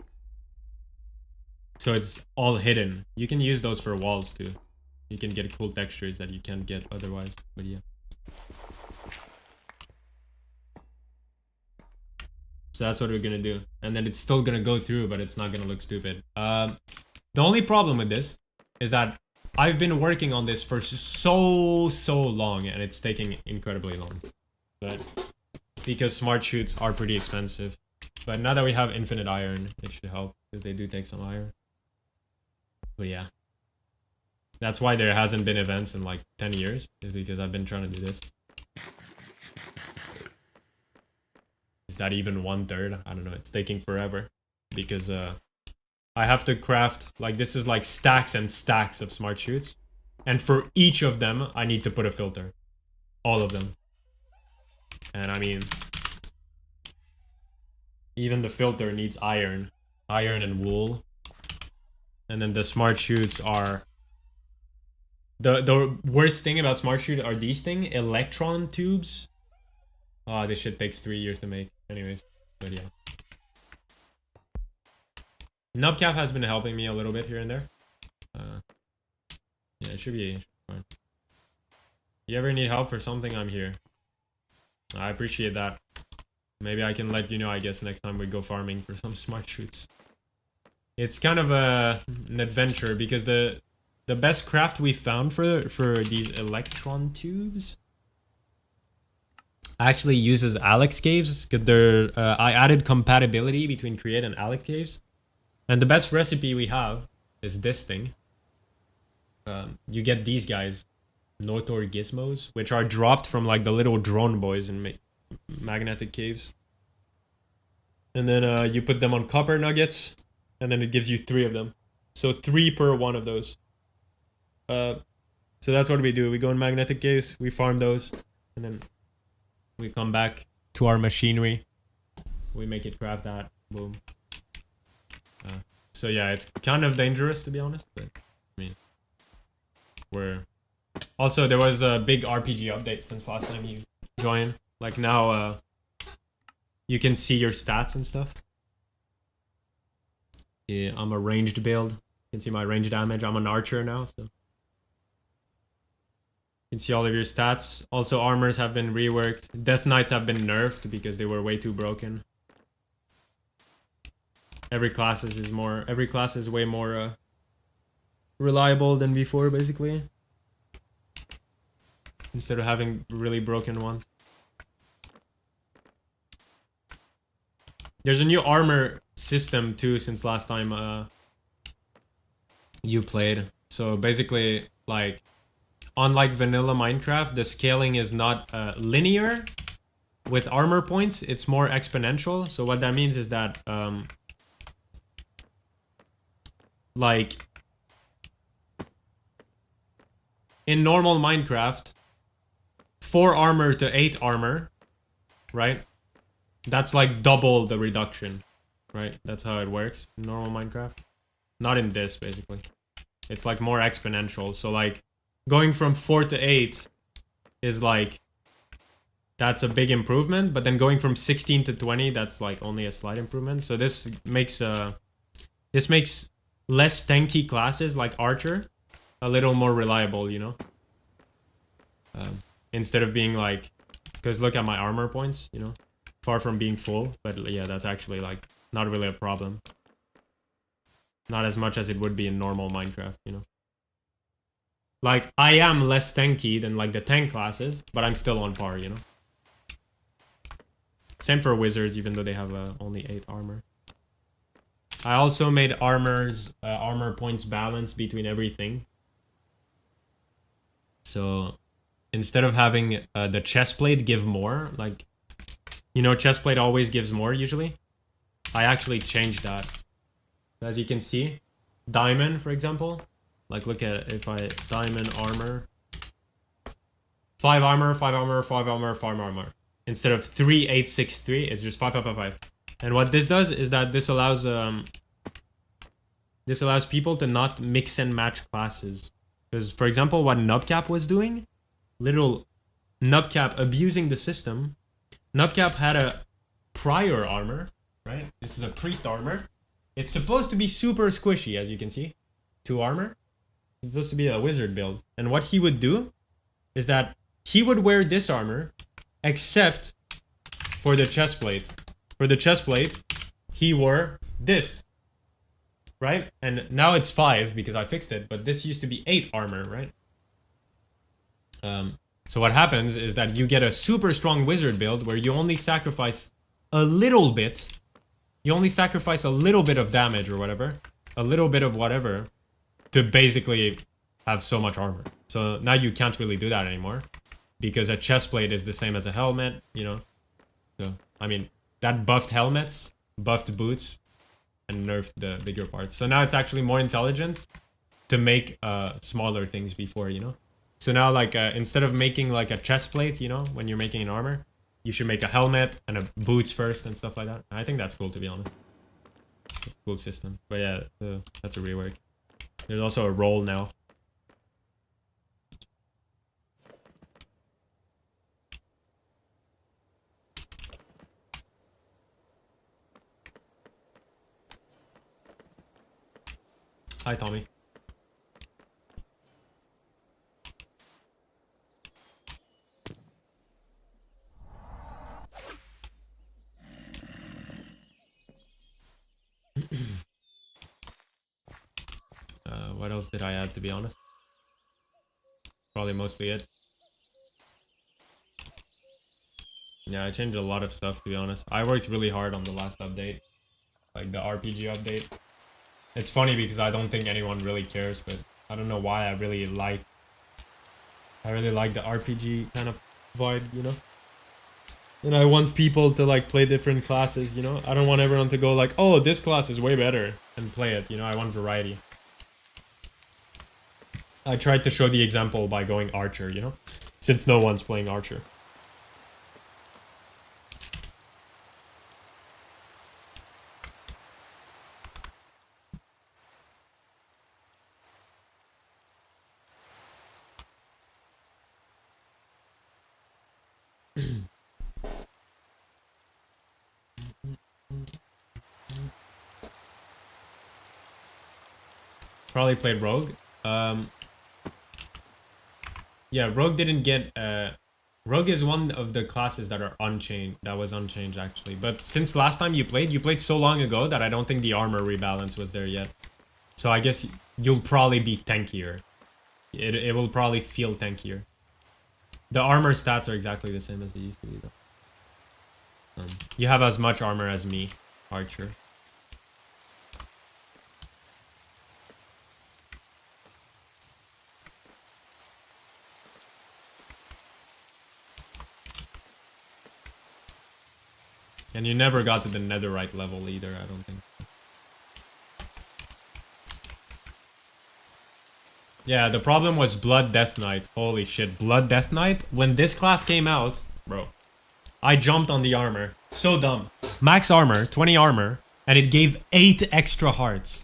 So it's all hidden. You can use those for walls too. You can get cool textures that you can't get otherwise, but yeah. So that's what we're gonna do. And then it's still gonna go through, but it's not gonna look stupid. The only problem with this is that I've been working on this for so long, and it's taking incredibly long. But because smart shoots are pretty expensive. But now that we have infinite iron, it should help, because they do take some iron. But yeah. That's why there hasn't been events in like 10 years, is because I've been trying to do this. Is that even 1/3? I don't know, it's taking forever. Because I have to craft, like, this is like stacks and stacks of smart shoots. And for each of them, I need to put a filter. All of them. And I mean, even the filter needs iron. Iron and wool. And then the smart shoots are... The worst thing about smart shoot are these things. Electron tubes. Oh, this shit takes 3 years to make. Anyways. But yeah. Nubcap has been helping me a little bit here and there. Yeah, it should be fine. You ever need help for something, I'm here. I appreciate that. Maybe I can let you know, I guess, next time we go farming for some smart shoots. It's kind of an adventure because the best craft we found for these electron tubes actually uses Alex caves because they're I added compatibility between create and Alex caves, and the best recipe we have is this thing. You get these guys, Notor gizmos, which are dropped from like the little drone boys in magnetic caves, and then you put them on copper nuggets, and then it gives you 3 of them, so 3 per one of those. So that's what we do. We go in magnetic caves, we farm those, and then we come back to our machinery. We make it craft that. Boom. So yeah, it's kind of dangerous to be honest, but I mean, we're... Also, there was a big RPG update since last time you joined. Like now, you can see your stats and stuff. Yeah, I'm a ranged build. You can see my range damage. I'm an archer now, so... You can see all of your stats. Also, armors have been reworked. Death Knights have been nerfed because they were way too broken. Every class is way more reliable than before, basically. Instead of having really broken ones. There's a new armor system too since last time you played. So basically, like, unlike vanilla Minecraft, the scaling is not linear with armor points. It's more exponential. So what that means is that, like, in normal Minecraft, 4 armor to 8 armor, right? That's like double the reduction, right? That's how it works in normal Minecraft. Not in this, basically. It's like more exponential. So like, going from 4 to 8 is like, that's a big improvement, but then going from 16 to 20, that's like only a slight improvement. So this makes less tanky classes like Archer a little more reliable, you know? Instead of being like, because look at my armor points, you know? Far from being full, but yeah, that's actually like not really a problem. Not as much as it would be in normal Minecraft, you know? Like, I am less tanky than like the tank classes, but I'm still on par, you know? Same for wizards, even though they have only 8 armor. I also made armor points balance between everything. So instead of having the chestplate give more, like, you know, chestplate always gives more usually. I actually changed that. As you can see, diamond, for example, like look at if I diamond armor, 5 armor, 5 armor, 5 armor, 5 armor. Instead of 3, 8, 6, 3, it's just 5, 5, 5, 5. And what this does is that this allows people to not mix and match classes. Because, for example, what Nubcap was doing, little Nubcap abusing the system. Nubcap had a prior armor, right? This is a priest armor. It's supposed to be super squishy, as you can see. 2 armor. It's supposed to be a wizard build. And what he would do is that he would wear this armor, except for the chestplate. For the chestplate, he wore this, right? And now it's 5 because I fixed it, but this used to be 8 armor, right? So what happens is that you get a super strong wizard build where you only sacrifice a little bit. You only sacrifice a little bit of damage or whatever. A little bit of whatever to basically have so much armor. So now you can't really do that anymore because a chestplate is the same as a helmet, you know? So, I mean, that buffed helmets, buffed boots, and nerfed the bigger parts. So now it's actually more intelligent to make smaller things before, you know? So now, like, instead of making, like, a chest plate, you know, when you're making an armor, you should make a helmet and a boots first and stuff like that. I think that's cool, to be honest. It's a cool system. But yeah, that's a rework. There's also a roll now. Hi, Tommy. What else did I add, to be honest? Probably mostly it. Yeah, I changed a lot of stuff, to be honest. I worked really hard on the last update. Like, the RPG update. It's funny because I don't think anyone really cares, but I don't know why I really like the RPG kind of vibe, you know? And I want people to, like, play different classes, you know? I don't want everyone to go like, oh, this class is way better, and play it, you know? I want variety. I tried to show the example by going Archer, you know? Since no one's playing Archer. Probably played Rogue. Yeah, Rogue didn't get... Rogue is one of the classes that are unchanged. That was unchanged, actually. But since last time you played so long ago that I don't think the armor rebalance was there yet. So I guess you'll probably be tankier. It will probably feel tankier. The armor stats are exactly the same as they used to be, though. You have as much armor as me, Archer. And you never got to the netherite level either, I don't think. Yeah, the problem was Blood Death Knight. Holy shit, Blood Death Knight? When this class came out, bro, I jumped on the armor. So dumb. Max armor, 20 armor, and it gave 8 extra hearts.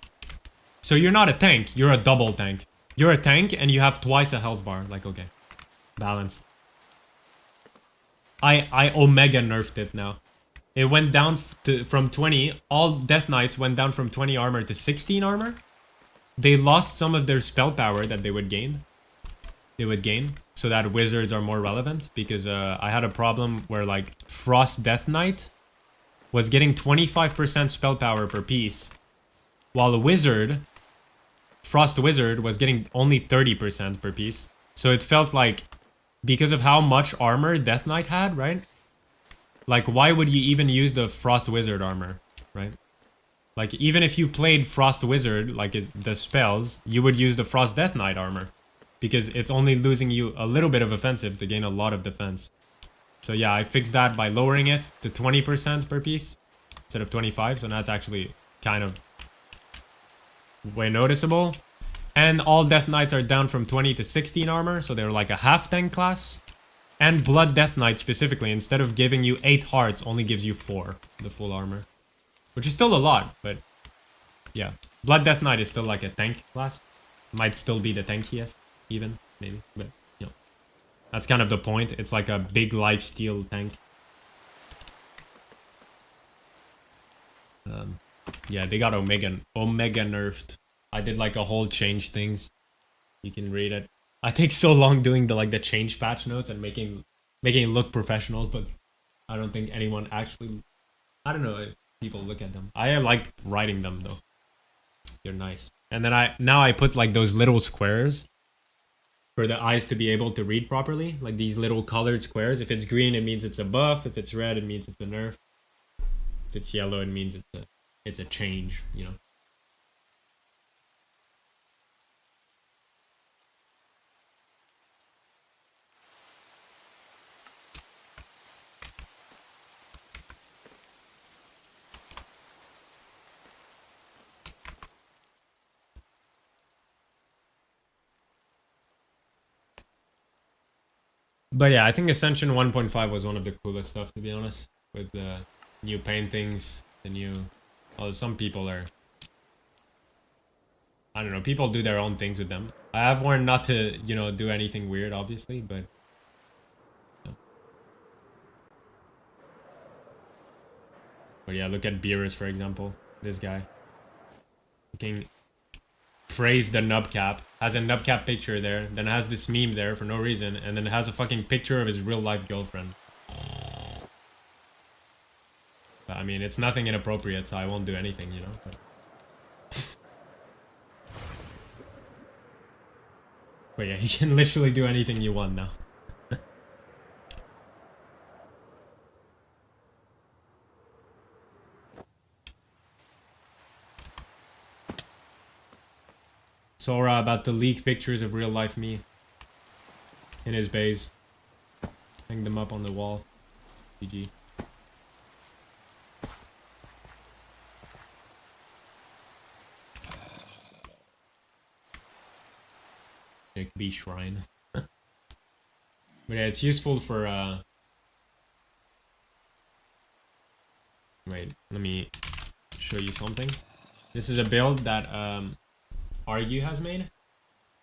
So you're not a tank, you're a double tank. You're a tank and you have twice a health bar. Like, okay. Balanced. I Omega nerfed it now. It went down from 20. All Death Knights went down from 20 armor to 16 armor. They lost some of their spell power that they would gain. So that wizards are more relevant. Because I had a problem where, like, Frost Death Knight was getting 25% spell power per piece. While the wizard, Frost Wizard, was getting only 30% per piece. So it felt like, because of how much armor Death Knight had, right? Like, why would you even use the Frost Wizard armor, right? Like, even if you played Frost Wizard, like the spells, you would use the Frost Death Knight armor. Because it's only losing you a little bit of offensive to gain a lot of defense. So yeah, I fixed that by lowering it to 20% per piece instead of 25. So now it's actually kind of way noticeable. And all Death Knights are down from 20 to 16 armor, so they're like a half tank class. And Blood Death Knight specifically, instead of giving you 8 hearts, only gives you 4, the full armor. Which is still a lot, but yeah. Blood Death Knight is still like a tank class. Might still be the tankiest, even, maybe. But, you know, that's kind of the point. It's like a big lifesteal tank. Yeah, they got Omega nerfed. I did like a whole change things. You can read it. I take so long doing the change patch notes and making it look professional, but I don't think anyone actually... I don't know if people look at them. I like writing them though. They're nice. And then now I put like those little squares for the eyes to be able to read properly. Like these little colored squares. If it's green, it means it's a buff. If it's red, it means it's a nerf. If it's yellow, it means it's a change, you know. But yeah, I think Ascension 1.5 was one of the coolest stuff, to be honest. With the new paintings, the new... Well, some people are... I don't know, people do their own things with them. I have warned not to, you know, do anything weird, obviously, but... No. But yeah, look at Beerus, for example. This guy. Looking praised the nubcap, has a nubcap picture there, then has this meme there for no reason, and then has a fucking picture of his real life girlfriend. But, I mean, it's nothing inappropriate, so I won't do anything, you know. But yeah, you can literally do anything you want now. Sora about to leak pictures of real life me in his base. Hang them up on the wall. GG. It could be shrine. But yeah, it's useful for wait, let me show you something. This is a build that Argue has made.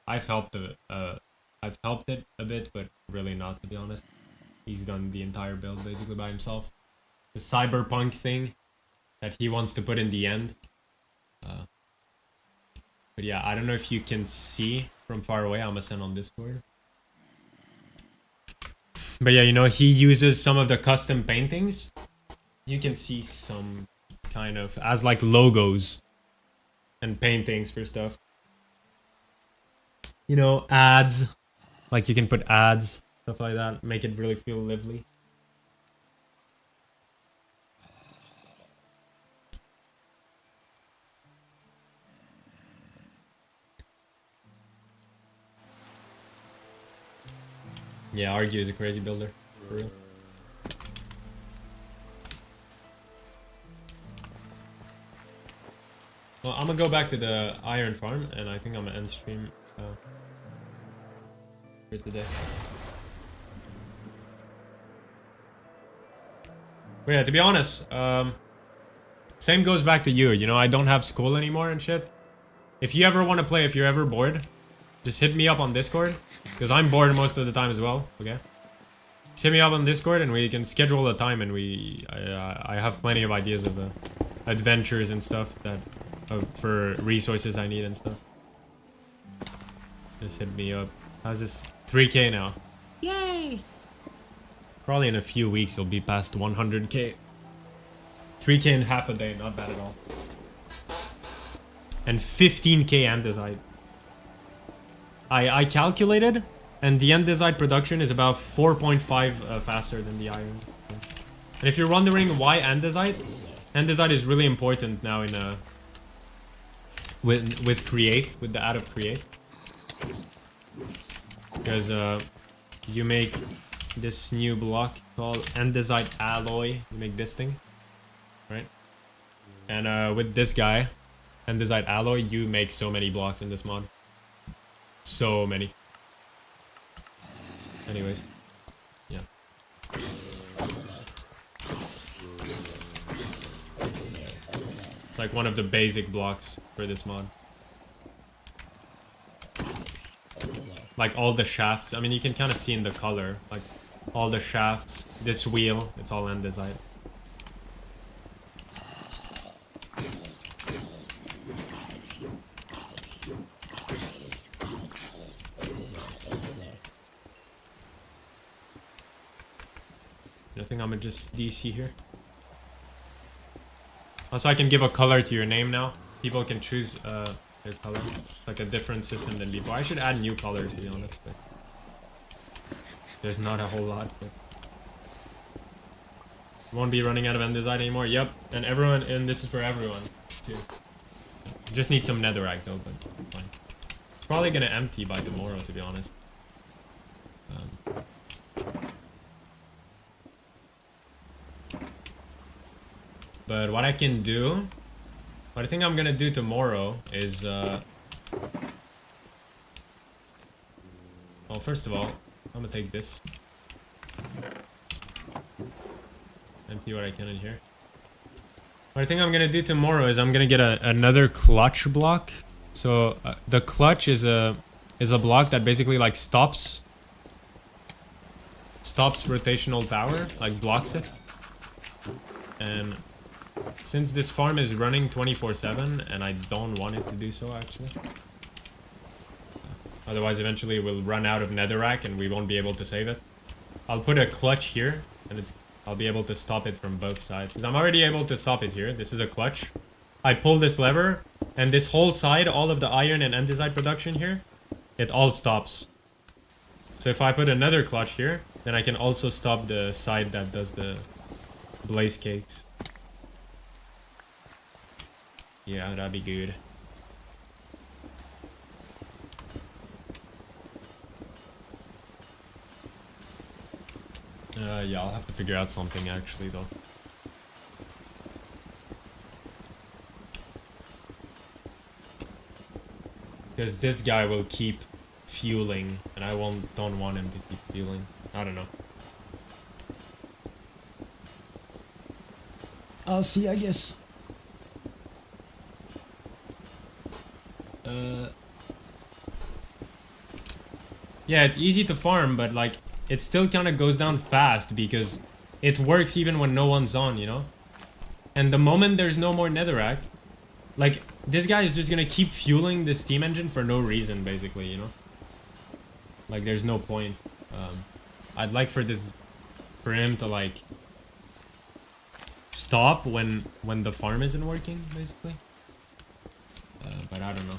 I've helped it a bit, but really not, to be honest. He's done the entire build basically by himself. The cyberpunk thing that he wants to put in the end. But yeah, I don't know if you can see from far away. I'm gonna send on Discord. But yeah, you know, he uses some of the custom paintings. You can see some kind of as like logos and paintings for stuff. You know, ads. Like you can put ads, stuff like that. Make it really feel lively. Yeah, Argue is a crazy builder, for real. Well, I'm gonna go back to the iron farm, and I think I'm gonna end stream for today. But yeah, to be honest, same goes back to you. You know, I don't have school anymore and shit. If you ever want to play, if you're ever bored, just hit me up on Discord. Because I'm bored most of the time as well, okay? Just hit me up on Discord and we can schedule a time, and I have plenty of ideas of adventures and stuff that for resources I need and stuff. Just hit me up. How's this? 3K now. Yay! Probably in a few weeks it'll be past 100K. 3K in half a day, not bad at all. And 15K andesite. I calculated, and the andesite production is about 4.5 faster than the iron. And if you're wondering why andesite, andesite is really important now in with create, with the add of create, because you make this new block called andesite alloy. You make this thing, right? And with this guy, andesite alloy, you make so many blocks in this mod. So many. Anyways. Yeah. It's like one of the basic blocks for this mod. Like all the shafts. I mean, you can kind of see in the color. Like all the shafts. This wheel. It's all andesite. I think I'm gonna just DC here. Also, I can give a color to your name now. People can choose their color. It's like a different system than before. I should add new colors, to be honest, but there's not a whole lot. But won't be running out of andesite anymore. Yep, and everyone, and this is for everyone too. Just need some netherrack though, but fine. It's probably gonna empty by tomorrow, to be honest. But what I can do, what I think I'm gonna do tomorrow is, well, first of all, I'm gonna take this. Empty what I can in here. What I think I'm gonna do tomorrow is I'm gonna get another clutch block. So the clutch is a block that basically like stops rotational power, like blocks it. And since this farm is running 24/7, and I don't want it to do so actually, Otherwise, eventually we'll run out of netherrack and we won't be able to save it. I'll put a clutch here, and I'll be able to stop it from both sides. Because I'm already able to stop it here. This is a clutch. I pull this lever, and this whole side, all of the iron and andesite production here, it all stops. So if I put another clutch here, then I can also stop the side that does the blaze cakes. Yeah, that'd be good. Yeah, I'll have to figure out something actually though. Because this guy will keep fueling, and I don't want him to keep fueling. I don't know. I'll see, I guess. Yeah, it's easy to farm, but like, it still kind of goes down fast because it works even when no one's on, you know? And the moment there's no more netherrack, like, this guy is just gonna keep fueling the steam engine for no reason, basically, you know? Like, there's no point. I'd like for him to, like, stop when the farm isn't working, basically. But I don't know.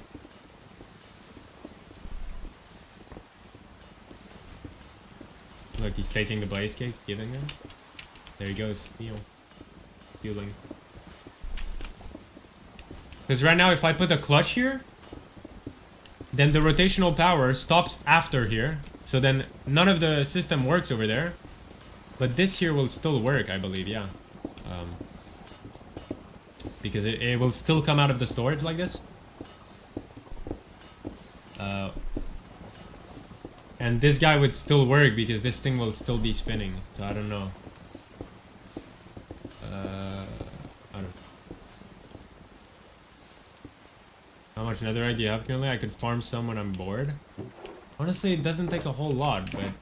Look, he's taking the blaze cake, giving him. There he goes, fueling. Because right now, if I put a clutch here, then the rotational power stops after here. So then none of the system works over there. But this here will still work, I believe, yeah. Because it will still come out of the storage like this. And this guy would still work because this thing will still be spinning. So I don't know. I don't know. How much netherite do you have currently? I could farm some when I'm bored. Honestly, it doesn't take a whole lot, but...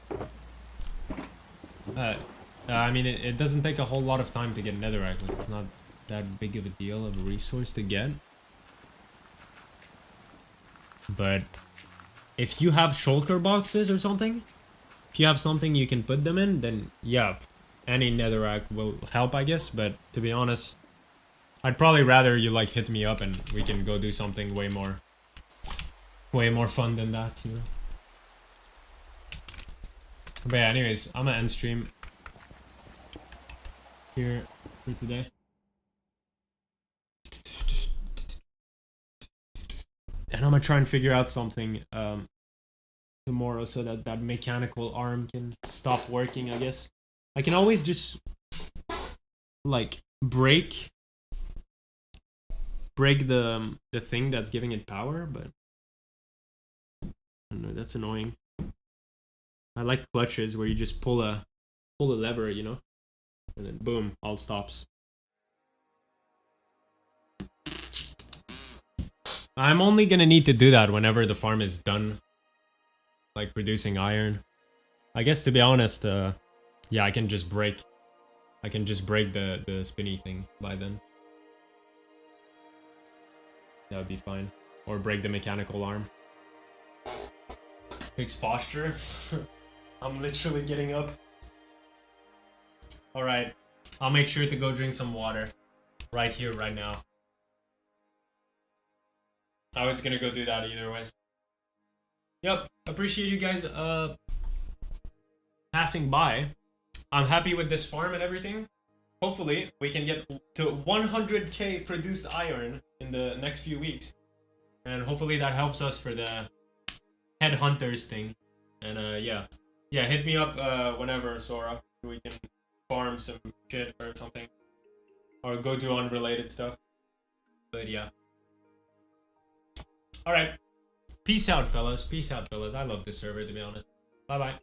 I mean, it doesn't take a whole lot of time to get netherite. Like, it's not that big of a deal of a resource to get. But... if you have shulker boxes or something, if you have something you can put them in, then yeah, any netherrack will help, I guess. But to be honest, I'd probably rather you like hit me up and we can go do something way more fun than that, you know. But yeah, anyways, I'm gonna end stream here for today. And I'm gonna try and figure out something tomorrow so that that mechanical arm can stop working, I guess. I can always just like break the thing that's giving it power, but I don't know, that's annoying. I like clutches where you just pull a lever, you know, and then boom, all stops. I'm only gonna need to do that whenever the farm is done, like producing iron. I guess, to be honest, yeah, I can just break the spinny thing by then. That would be fine. Or break the mechanical arm. Fix posture. I'm literally getting up. Alright. I'll make sure to go drink some water. Right here, right now. I was gonna go do that either way. Yep. Appreciate you guys passing by. I'm happy with this farm and everything. Hopefully, we can get to 100k produced iron in the next few weeks. And hopefully that helps us for the headhunters thing. And yeah. Yeah, hit me up whenever, Sora. We can farm some shit or something. Or go do unrelated stuff. But yeah. Alright. Peace out, fellas. Peace out, fellas. I love this server, to be honest. Bye-bye.